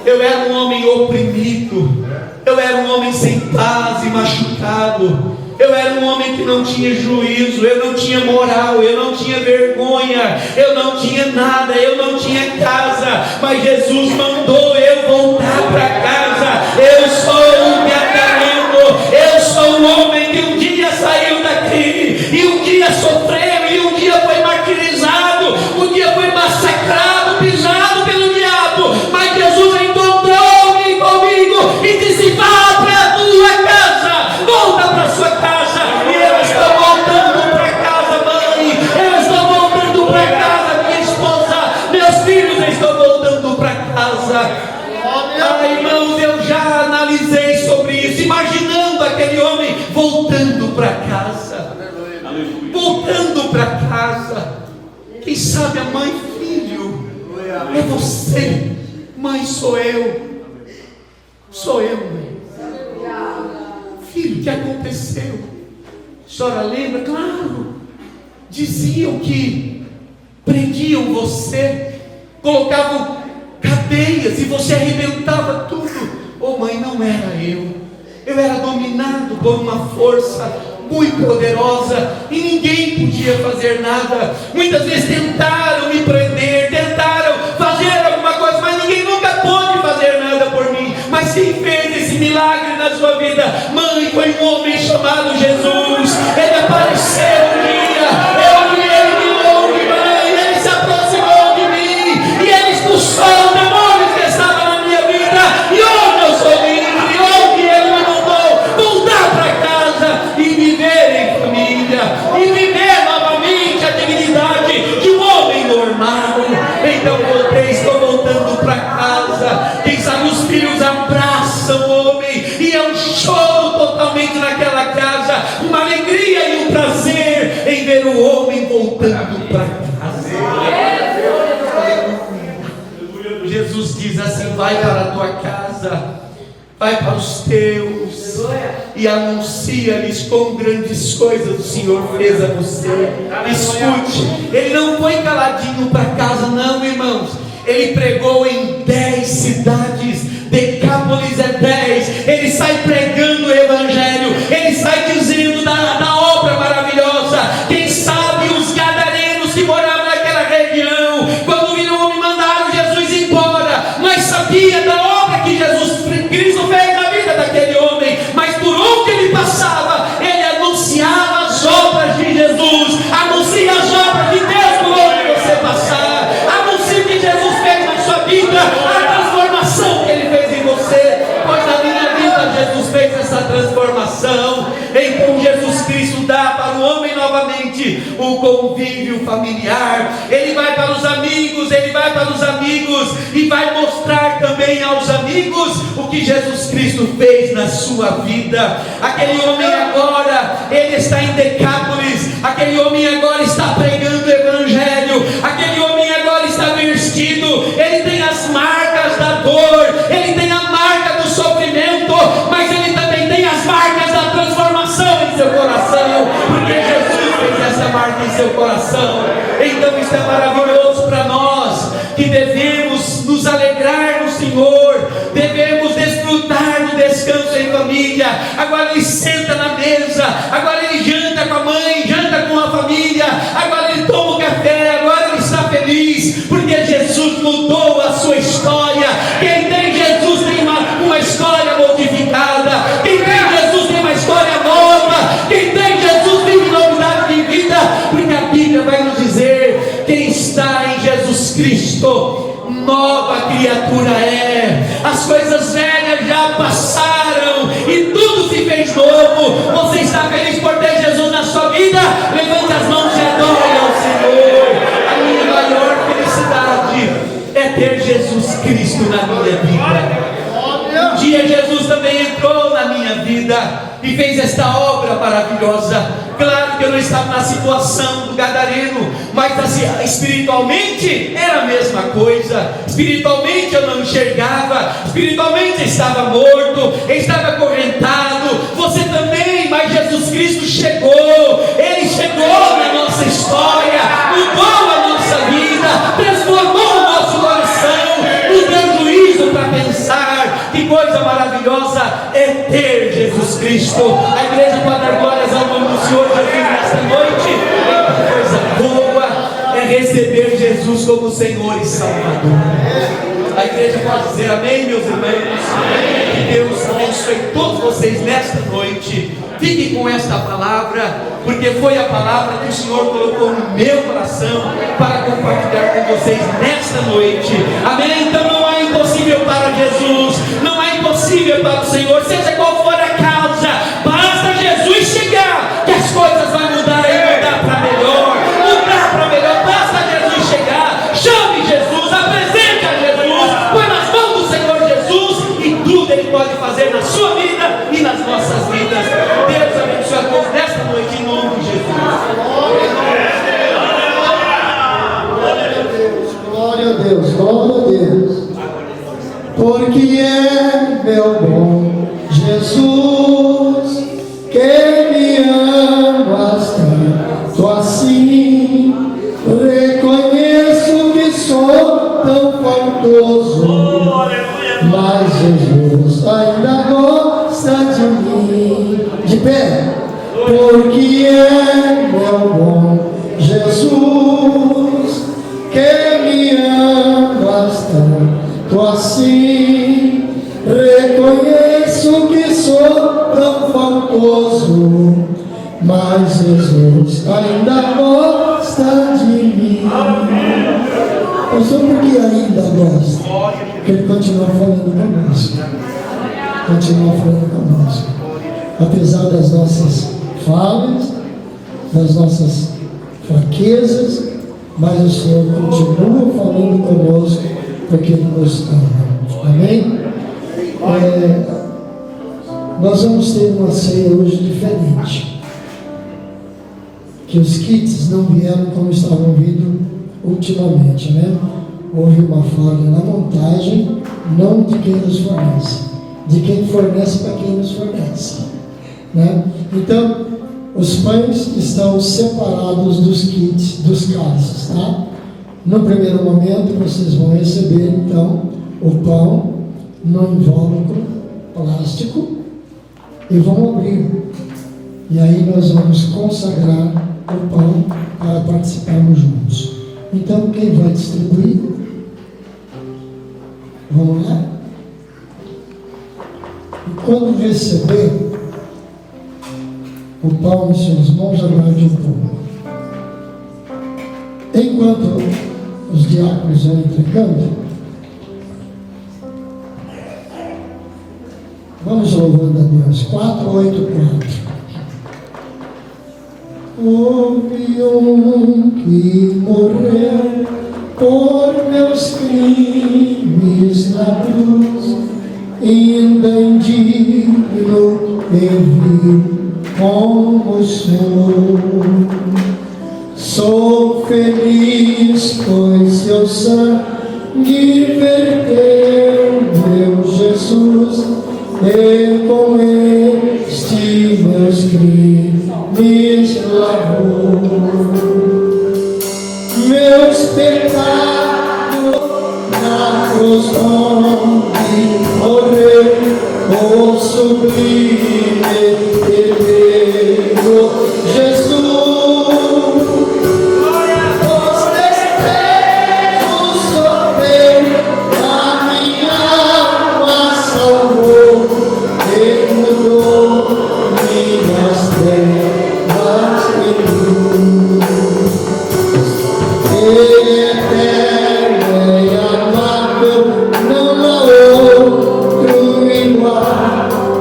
Eu era um homem oprimido, eu era um homem sem paz e machucado, eu era um homem que não tinha juízo, eu não tinha moral, eu não tinha vergonha, eu não tinha nada, eu não tinha casa, mas Jesus mandou eu voltar para casa. Eu sou um gadareno, eu sou um homem que um dia saiu daqui, e um dia sofreu, e um dia foi martirizado, um dia foi massacrado, pisado pelo diabo, mas Jesus encontrou-me comigo e disse: vá para a tua casa, volta para a sua casa. E eu estou voltando para casa, mãe, eu estou voltando para casa, minha esposa, meus filhos, eu estou voltando para casa. Irmãos, eu já analisei sobre isso, imaginando aquele homem voltando para casa, voltando para casa. Quem sabe a mãe: filho, é você. Mãe, sou eu. Sou eu, mãe. Filho, o que aconteceu? A senhora lembra? Claro. Diziam que prendiam você, colocavam cadeias e você arrebentava tudo. Oh mãe, não era eu. Eu era dominado por uma força muito poderosa e ninguém podia fazer nada. Muitas vezes tentaram me prender, tentaram fazer alguma coisa, mas ninguém nunca pôde fazer nada por mim. Mas quem fez esse milagre na sua vida, mãe, foi um homem chamado Jesus. Ele apareceu um dia, eu vi ele de longe, mãe, ele se Jesus diz assim: vai para a tua casa, vai para os teus e anuncia-lhes quão grandes coisas o Senhor fez a você. Escute, ele não foi caladinho para casa, não, irmãos. Ele pregou em 10 cidades, Decápolis é 10. Ele sai pregando o Evangelho, ele sai dizendo da obra maravilhosa. Quem sabe os gadarenos que moravam naquela região, quando viram o homem, mandaram Jesus embora, mas sabia da obra que Jesus Cristo fez na vida daquele homem. Mas por onde ele passava, ele anunciava as obras de Jesus. Anuncia as obras de Deus por onde você passar. Anuncie o que Jesus fez na sua vida, a transformação que ele fez em você. Pois na minha vida Jesus fez essa transformação. Então Jesus Cristo dá para o homem novamente o convívio familiar. Ele vai para os amigos, e vai mostrar também aos amigos o que Jesus Cristo fez na sua vida. Aquele homem agora, ele está em Decápolis. Aquele homem agora está pregando o Evangelho. Aquele homem agora está vestido. Ele tem as marcas da dor, ele tem a marca do sofrimento, mas ele também tem as marcas da transformação em seu coração, porque Jesus fez essa marca em seu coração. Então isso é maravilhoso para nós, que devemos nos alegrar no Senhor, devemos desfrutar do descanso em família. Agora ele senta na mesa, agora ele janta com a mãe, janta com a família, agora ele toma o café, agora ele está feliz, porque Jesus mudou a sua história. Quem tem Jesus tem uma história modificada. Quem tem Jesus tem uma história nova. Quem tem Jesus vive novidade de vida, porque a Bíblia vai nos dizer: quem está em Jesus Cristo, nova criatura é. As coisas velhas já passaram e tudo se fez novo. Você está feliz por ter Jesus na sua vida? Levante as mãos e adore ao Senhor. A minha maior felicidade é ter Jesus Cristo na minha vida. Um dia Jesus também entrou na minha vida e fez esta obra maravilhosa. Claro que eu não estava na situação do gadareno, mas assim, espiritualmente era a mesma coisa. Espiritualmente eu não enxergava, espiritualmente estava morto, estava acorrentado. Você também, mas Jesus Cristo chegou. Ele chegou na nossa história, mudou a nossa vida, transformou o nosso coração, nos deu juízo para pensar. Que coisa maravilhosa é ter Jesus Cristo. A igreja pode dar glórias ao nome do Senhor Jesus nesta noite. Que coisa boa é receber Jesus como Senhor e Salvador. A igreja pode dizer amém, meus irmãos. Que Deus abençoe todos vocês nesta noite. Fiquem com esta palavra, porque foi a palavra que o Senhor colocou no meu coração para compartilhar com vocês nesta noite. Amém? Então não há impossível para Jesus, não há impossível para o Senhor, seja qual for a causa, basta Jesus chegar, que as coisas vão mudar e mudar para melhor, basta Jesus chegar. Chame Jesus, apresente a Jesus, põe nas mãos do Senhor Jesus, e tudo Ele pode fazer na sua vida e nas nossas vidas. Deus abençoe a todos nesta noite, em nome de Jesus. Glória a Deus, glória a Deus. Porque é meu bom Jesus, que me amas tanto assim. Reconheço que sou tão faltoso, mas Jesus ainda gosta de mim. De pé. Porque é meu bom Jesus, que me amas tanto assim. Reconheço que sou tão faltoso, mas Jesus ainda gosta de mim. Eu sou porque ainda gosta, porque Ele continua falando conosco. Continua falando conosco. Apesar das nossas falhas, das nossas fraquezas, mas o Senhor continua falando conosco, porque Ele nos ama. Amém? Nós vamos ter uma ceia hoje diferente. Que os kits não vieram como estavam vindo ultimamente, né? houve uma falha na montagem, não de quem nos fornece, de quem fornece para quem nos fornece, né? Então, os pães estão separados dos kits, dos cálices, tá? No primeiro momento, vocês vão receber, então, o pão no invólucro plástico e vão abrir. E aí nós vamos consagrar o pão para participarmos juntos. Então, quem vai distribuir? Vamos lá? E quando receber o pão em suas mãos, aguarde um pouco. Enquanto os diáconos vão entregando, vamos louvando a Deus. 484. Houve um que morreu por meus crimes na cruz, ainda indigno e vil como sou. Sou feliz, pois seu sangue verteu, meu Jesus, e com este meus crimes lavou. Meus pecados na cruz onde morreu, o sublime Cordeiro Jesus.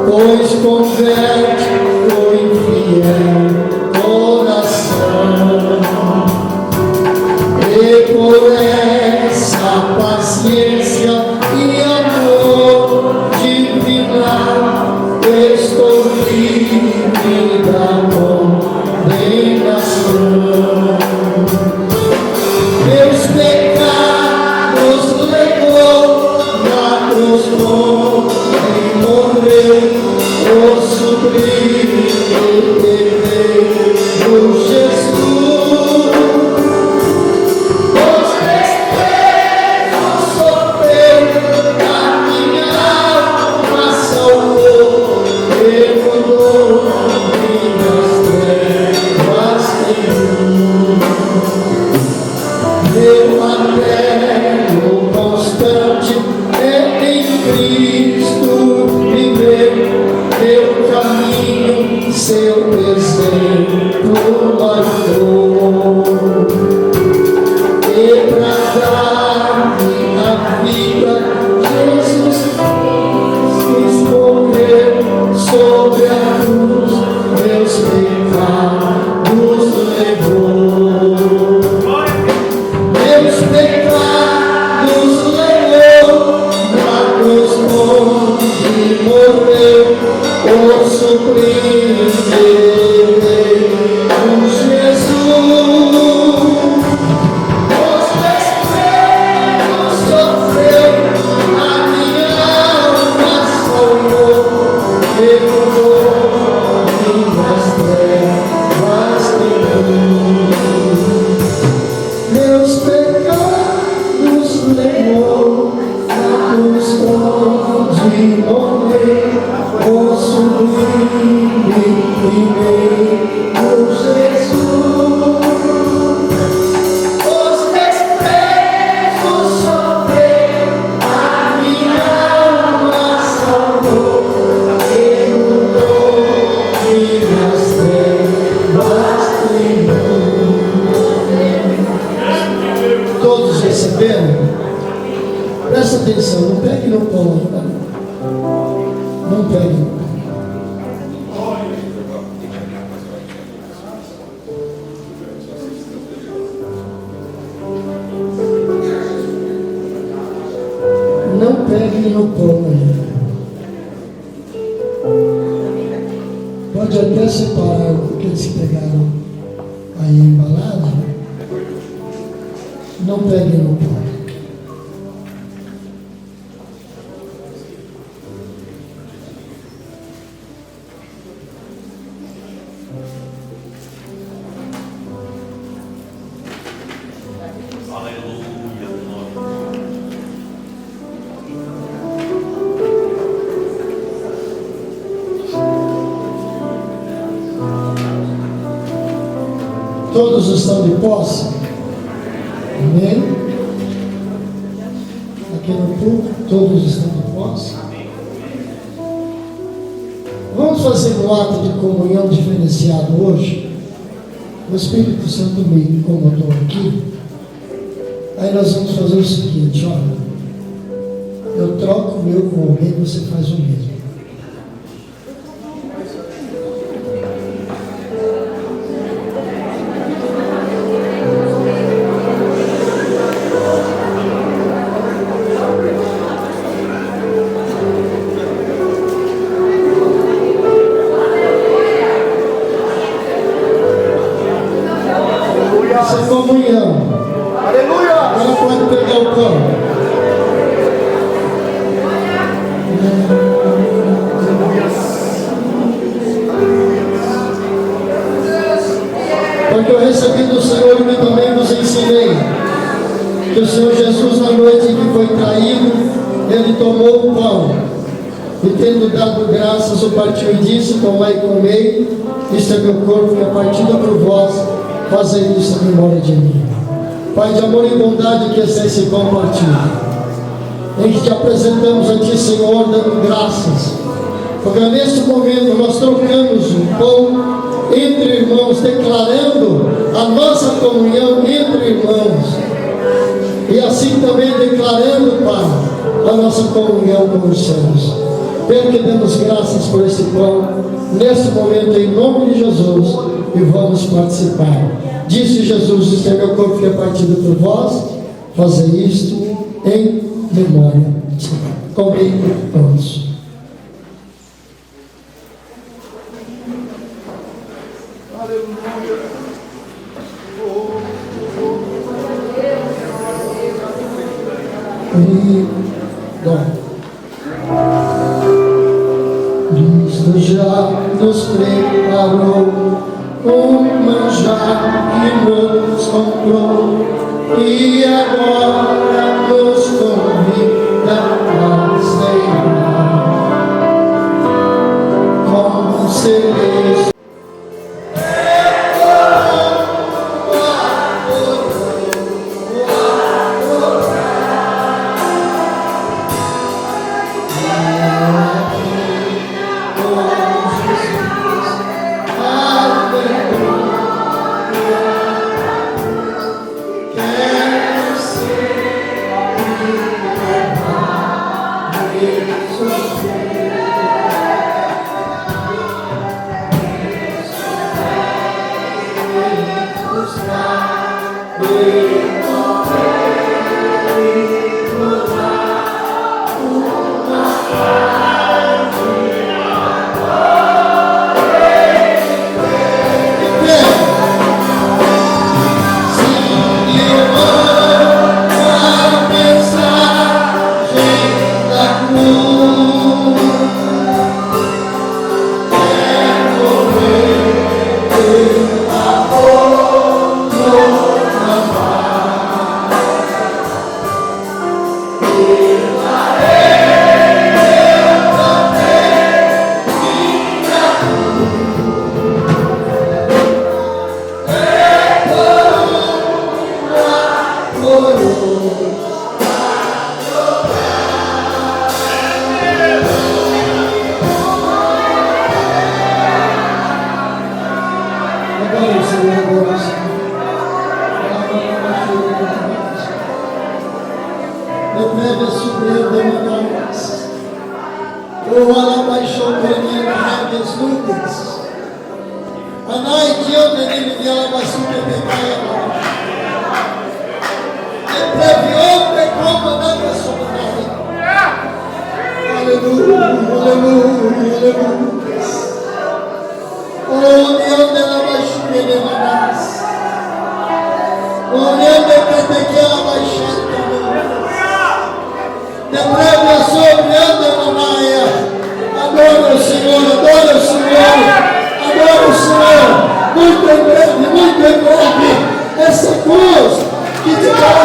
Pois converte o infiel coração, e por essa paciência e amor divina estou livre da condenação. Meus pecados levou na cruz e morreu. O sublime Cordeiro Jesus, os despejos sofreu, a minha alma salvou, e mudou minhas trevas em luz. Meu anelo constante é em Cristo viver. Meu caminho, seu exemplo marcou, e pra dar-me a vida, Jesus quis morrer sobre a cruz, meus pecados levou. Meus pecados levou na cruz onde morreu. O sublime Jesus, os despejos sofreu, a minha alma salvou, e mudou minhas trevas em luz. Meus pecados levou na cruz onde morreu. O sublime primeiro Jesus, os despejos sofreu, a minha alma salvou, e mudou minhas trevas em luz. Todos receberam? Presta atenção, não pegue no pão ainda. Não pegue. Não pegue no pão ainda. Pode até separar o que eles pegaram aí embalado. Não pegue no pão. Todos estão de posse? Amém? Aqui no público, todos estão de posse? Vamos fazer um ato de comunhão diferenciado hoje? O Espírito Santo me incomodou aqui. Aí nós vamos fazer o seguinte, olha. Eu troco o meu com alguém, você faz o mesmo. Porque eu recebi do Senhor e também vos ensinei que o Senhor Jesus, na noite em que foi traído, ele tomou o pão e, tendo dado graças, o partiu e disse: tomai e comei, isto é meu corpo que é partido por vós, fazei isso em memória de mim. Pai de amor e bondade, que esse é esse pão partido, em que te apresentamos a ti, Senhor, dando graças, porque neste momento nós trocamos o pão entre irmãos, declarando a nossa comunhão entre irmãos, e assim também declarando, Pai, a nossa comunhão com os céus. Pelo que damos graças por esse pão, neste momento, em nome de Jesus, e vamos participar. Disse Jesus: este é meu corpo que é partido por vós, fazei isto em memória. Comigo, todos. Cristo já nos preparou um manjar que nos comprou e agora nos convida a ceiar com celeste. Adora o Senhor, adora o Senhor, adora o Senhor. Muito em breve, essa cruz que te dará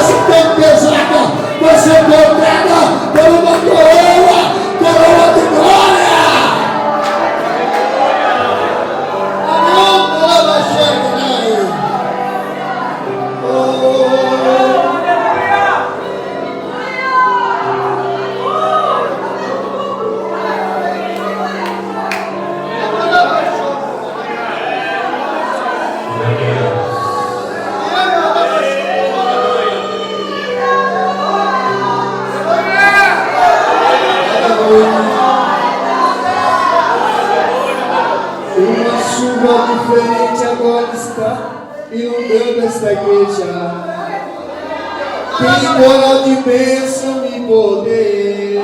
inundando esta igreja. Temporal de bênção e poder,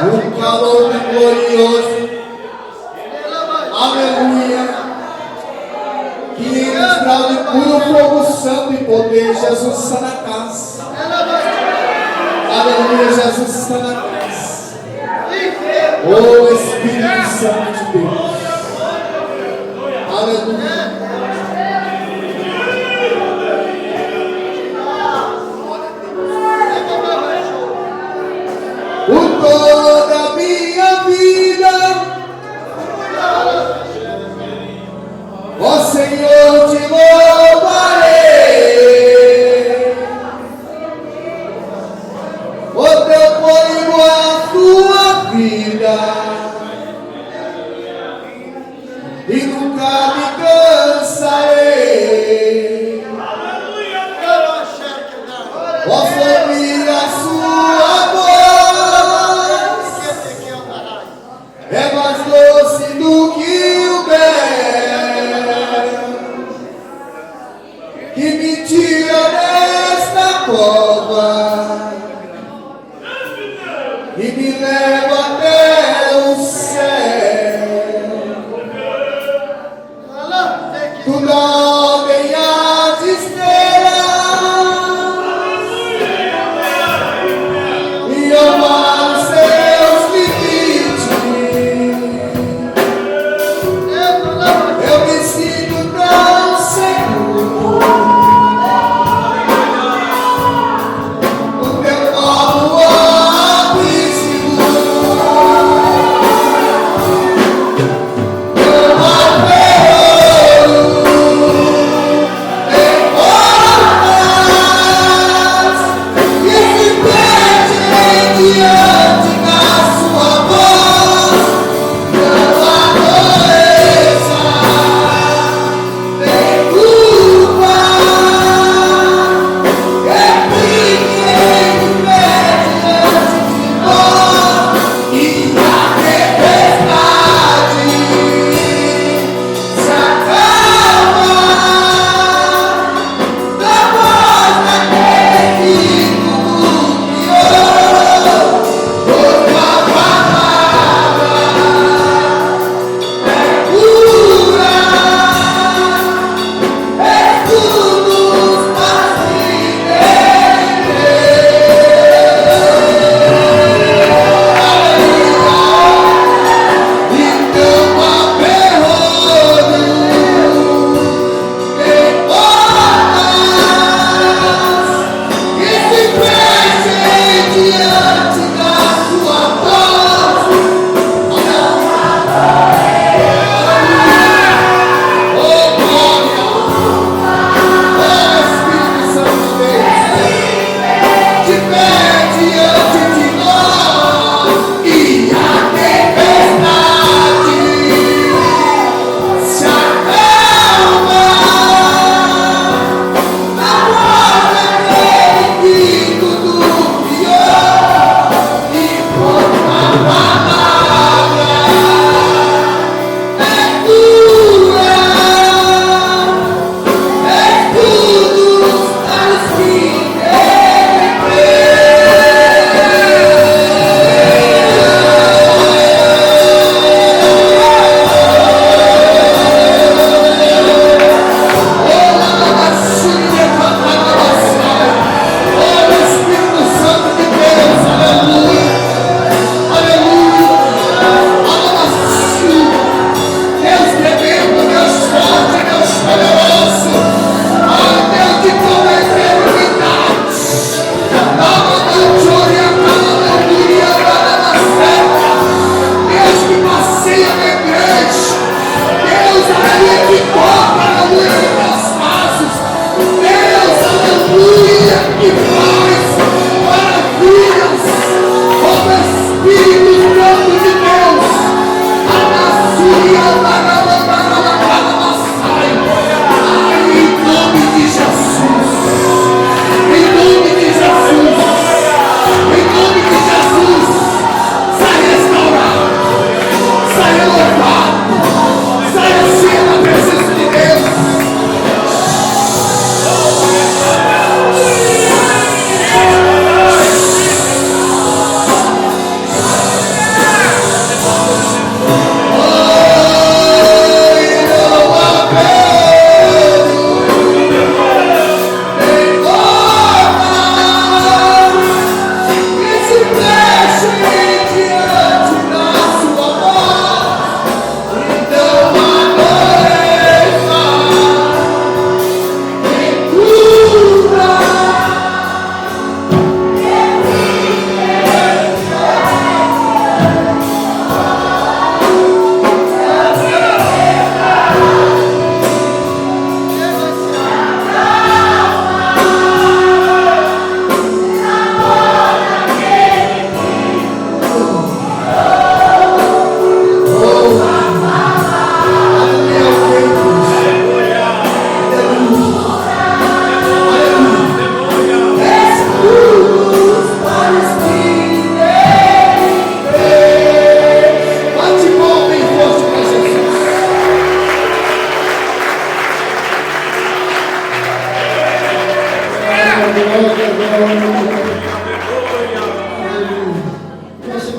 um calor glorioso, aleluia, 500 graus de puro fogo santo e poder. Jesus está na casa, aleluia, Jesus está na casa. Oh Espírito Santo de Deus, aleluia. Por toda a minha vida, ó Senhor, te louvarei. O teu povo, a tua vida, e nunca me cansarei. Ó família, a sua voz é mais doce do que o mel, que me tira desta cova e me leva até o céu. Tu não venhas esperar e amar os seus limites. Eu me sinto tão seguro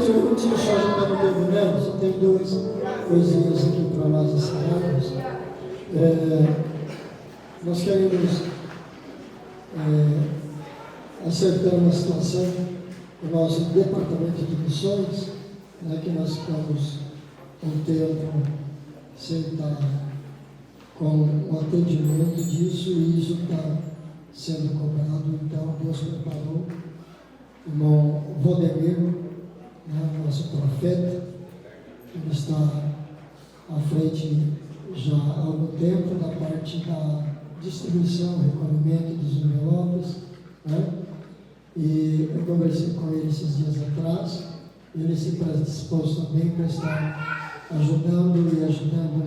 Eu tinha só já estava terminando, só tem duas coisinhas aqui para nós encerrarmos. Nós queremos acertar uma situação do nosso departamento de missões, né, que nós ficamos um tempo sem estar com o atendimento disso, e isso está sendo cobrado. Então Deus preparou o irmão Valdemir, né, nosso profeta, ele está à frente já há algum tempo da parte da distribuição, recolhimento dos envelopes, né? E eu conversei com ele esses dias atrás, ele se predispôs também para estar ajudando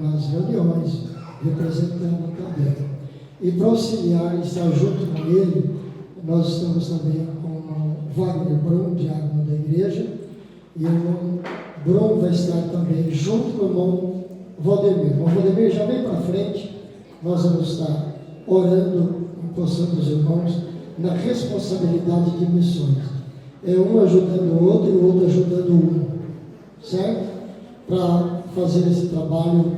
nas reuniões, representando também. E para auxiliar e estar junto com ele, nós estamos também com o Wagner Brum, diácono da igreja, e o irmão Brum vai estar também junto com o irmão Valdemir. O irmão Valdemir já vem para frente, nós vamos estar orando, impulsando os irmãos na responsabilidade de missões. É um ajudando o outro e o outro ajudando um, certo? Para fazer esse trabalho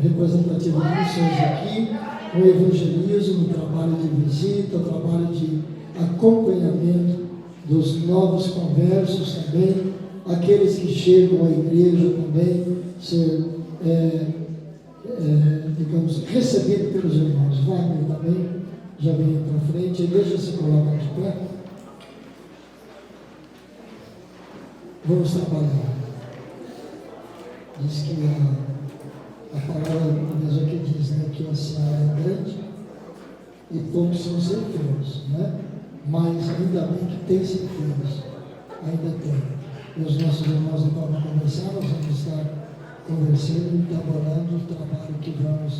representativo de missões aqui, o evangelismo, o trabalho de visita, o trabalho de acompanhamento dos novos conversos também, aqueles que chegam à igreja também, ser, digamos, recebido pelos irmãos. Wagner também já veio para frente, a igreja se coloca de pé. Vamos trabalhar. Diz que a palavra de Deus aqui diz, né, que a seara é grande e poucos são ceifeiros, né? Mas ainda bem que tem ceifeiros, ainda tem. E os nossos irmãos não vão conversar, nós vamos estar conversando e trabalhando o trabalho que vamos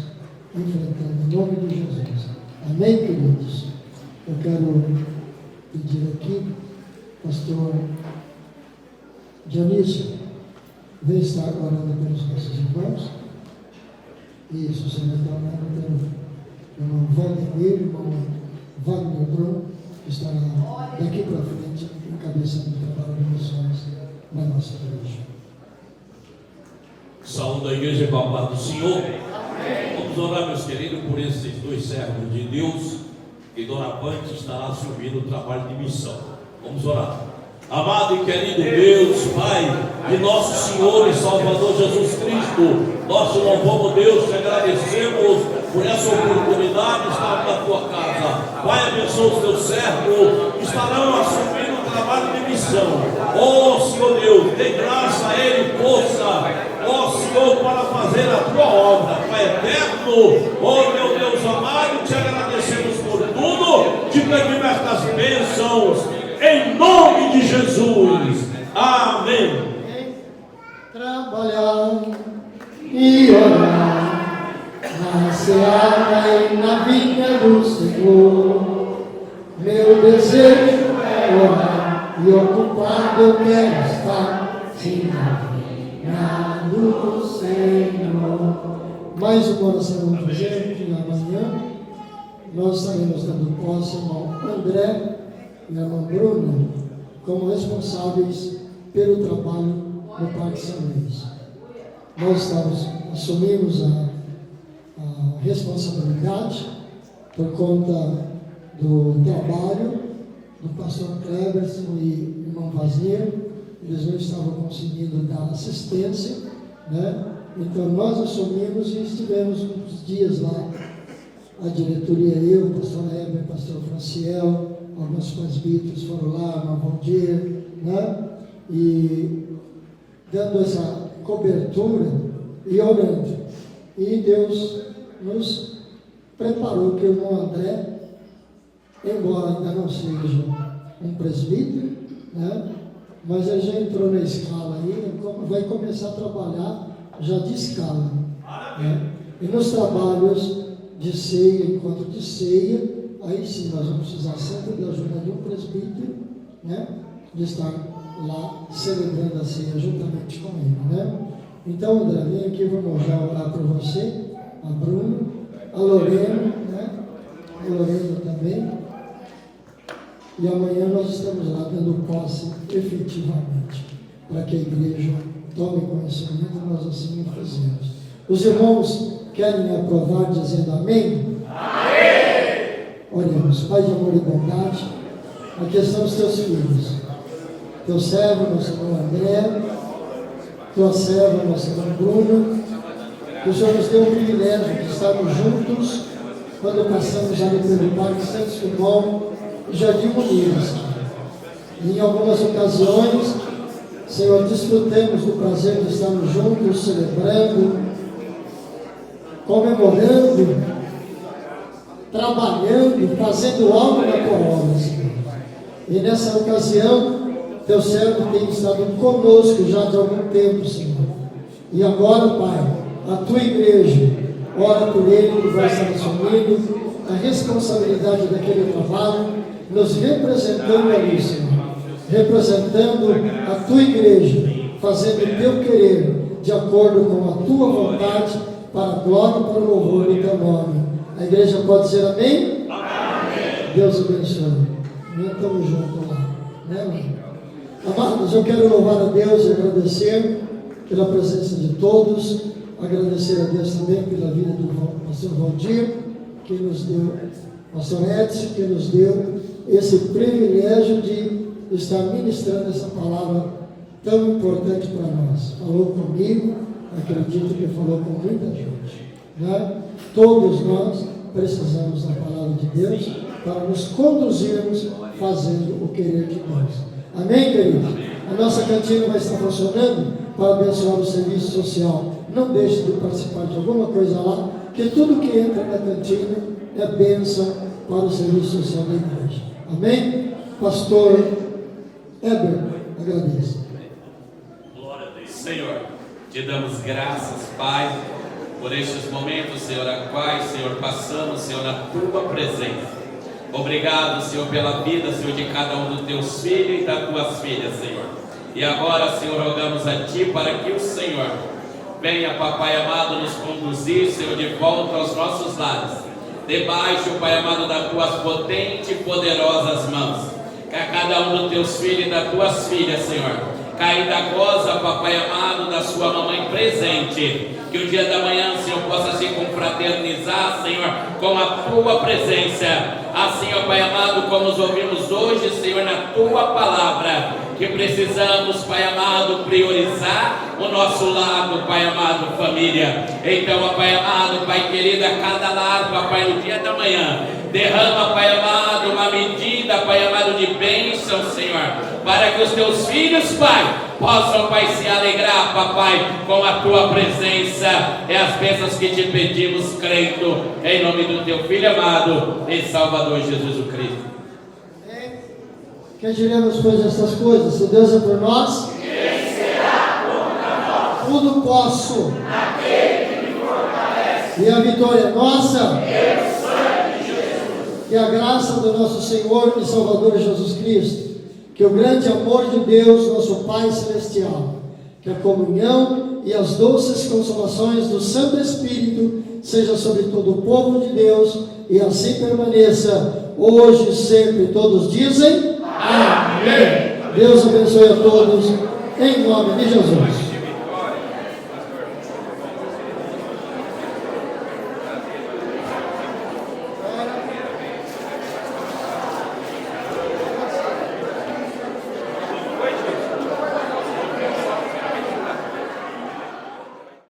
enfrentando em nome de Jesus. Amém, queridos? Eu quero pedir aqui, pastor Dionísio, vem estar orando pelos nossos irmãos. Isso, o Senhor está orando pelo irmão Valdemir, irmão Wagner Brum, que estará daqui para frente encabeçando o trabalho de missões na nossa igreja. Saúde a igreja com a paz do Senhor. Vamos orar, meus queridos, por esses dois servos de Deus, que doravante estará assumindo o trabalho de missão. Vamos orar. Amado e querido Deus, Pai de nosso Senhor e Salvador Jesus Cristo, nós te louvamos, Deus, te agradecemos por essa oportunidade de estar na tua casa. Pai, abençoa os teus servos que estarão assumindo o trabalho de missão. Oh Senhor Deus, dê graça a ele, força, ó Senhor, para fazer a tua obra, Pai eterno. Oh meu Deus amado, te agradecemos por tudo, te pedimos estas bênçãos em nome de Jesus. Amém. Trabalhar e orar na seara e na vinha do Senhor. Meu desejo é orar e ocupado eu quero estar, sim, na vinha do Senhor. Mais uma oração vamos fazer, e amanhã nós estaremos dando posse ao irmão André e a irmã Bruna como responsáveis pelo trabalho no Parque São Luís. Nós assumimos a responsabilidade por conta do trabalho do pastor Cleberson e irmão Vazir. Eles não estavam conseguindo dar assistência, né? Então nós assumimos e estivemos uns dias lá, a diretoria, eu, o pastor Heber, o pastor Franciel, alguns presbíteros foram lá, irmão Valdir, né? E dando essa cobertura e orando. E Deus nos preparou que o irmão André, embora ainda não seja um presbítero, né? Mas ele já entrou na escala aí, vai começar a trabalhar já de escala, né? E nos trabalhos de ceia, enquanto de ceia, aí sim nós vamos precisar sempre da ajuda de um presbítero, né? De estar lá celebrando a ceia juntamente com ele, né? Então, André, vem aqui, vamos já orar por você, a Bruna, a Lorena, né? A Lorena também. E amanhã nós estamos lá dando posse efetivamente, para que a igreja tome conhecimento, nós assim o fazemos. Os irmãos querem aprovar dizendo amém? Amém! Oremos. Pai de amor e bondade, aqui estão os teus filhos, teu servo, nosso irmão André, tua serva, nosso irmão Bruno, que o Senhor nos deu o privilégio de estarmos juntos quando passamos ali pelo Parque Santos Dumont e Jardim Muniz. E em algumas ocasiões, Senhor, desfrutemos do prazer de estarmos juntos, celebrando, comemorando, trabalhando, fazendo algo na tua obra, Senhor. E nessa ocasião, teu servo tem estado conosco já de algum tempo, Senhor. E agora, Pai, a tua igreja, ora por ele que vai estar assumindo a responsabilidade daquele trabalho, nos representando ali, Senhor. Representando a tua igreja, fazendo o teu querer, de acordo com a tua vontade, para a glória e para o louvor do teu nome. A igreja pode dizer amém? Amém. Deus abençoe. Nós estamos juntos lá, né, mãe? Amados, eu quero louvar a Deus e agradecer pela presença de todos, agradecer a Deus também pela vida do pastor Valdir, que nos deu, pastor Edson, que nos deu esse privilégio de estar ministrando essa palavra tão importante para nós. Falou comigo, acredito que falou com muita gente, né? Todos nós precisamos da palavra de Deus para nos conduzirmos fazendo o querer de Deus. Amém, queridos? A nossa cantina vai estar funcionando para abençoar o serviço social. Não deixe de participar de alguma coisa lá, que tudo que entra na cantina é bênção para o serviço social da igreja. Amém? Pastor Heber, agradeço. Glória a Deus. Senhor, te damos graças, Pai, por estes momentos, Senhor, a quais, Senhor, passamos, Senhor, na tua presença. Obrigado, Senhor, pela vida, Senhor, de cada um dos teus filhos e das tuas filhas, Senhor. E agora, Senhor, rogamos a Ti para que o Senhor venha, Papai amado, nos conduzir, Senhor, de volta aos nossos lares. Debaixo, Pai amado, das Tuas potentes e poderosas mãos. Que a cada um dos teus filhos e das tuas filhas, Senhor, caída goza, Papai amado, da sua mamãe presente. Que o dia da manhã, Senhor, possa se confraternizar, Senhor, com a Tua presença. Assim, ó Pai amado, como nos ouvimos hoje, Senhor, na Tua palavra, que precisamos, Pai amado, priorizar o nosso lado, Pai amado, família. Então, ó Pai amado, Pai querido, a cada lar, Papai, no dia da manhã, derrama, Pai amado, uma medida, Pai amado, de bênção, Senhor, para que os Teus filhos, Pai, possam, Pai, se alegrar, Papai, com a Tua presença. É as bênçãos que te pedimos, crendo em nome do Teu Filho amado e Salvador Jesus o Cristo. Quem diremos, pois, estas coisas? Se Deus é por nós, quem será contra nós? Tudo posso naquele que me fortalece. E a vitória é nossa pelo sangue de Jesus. Que a graça do nosso Senhor e Salvador Jesus Cristo, que o grande amor de Deus, nosso Pai Celestial, que a comunhão e as doces consolações do Santo Espírito seja sobre todo o povo de Deus e assim permaneça hoje e sempre. Todos dizem amém. Deus abençoe a todos em nome de Jesus.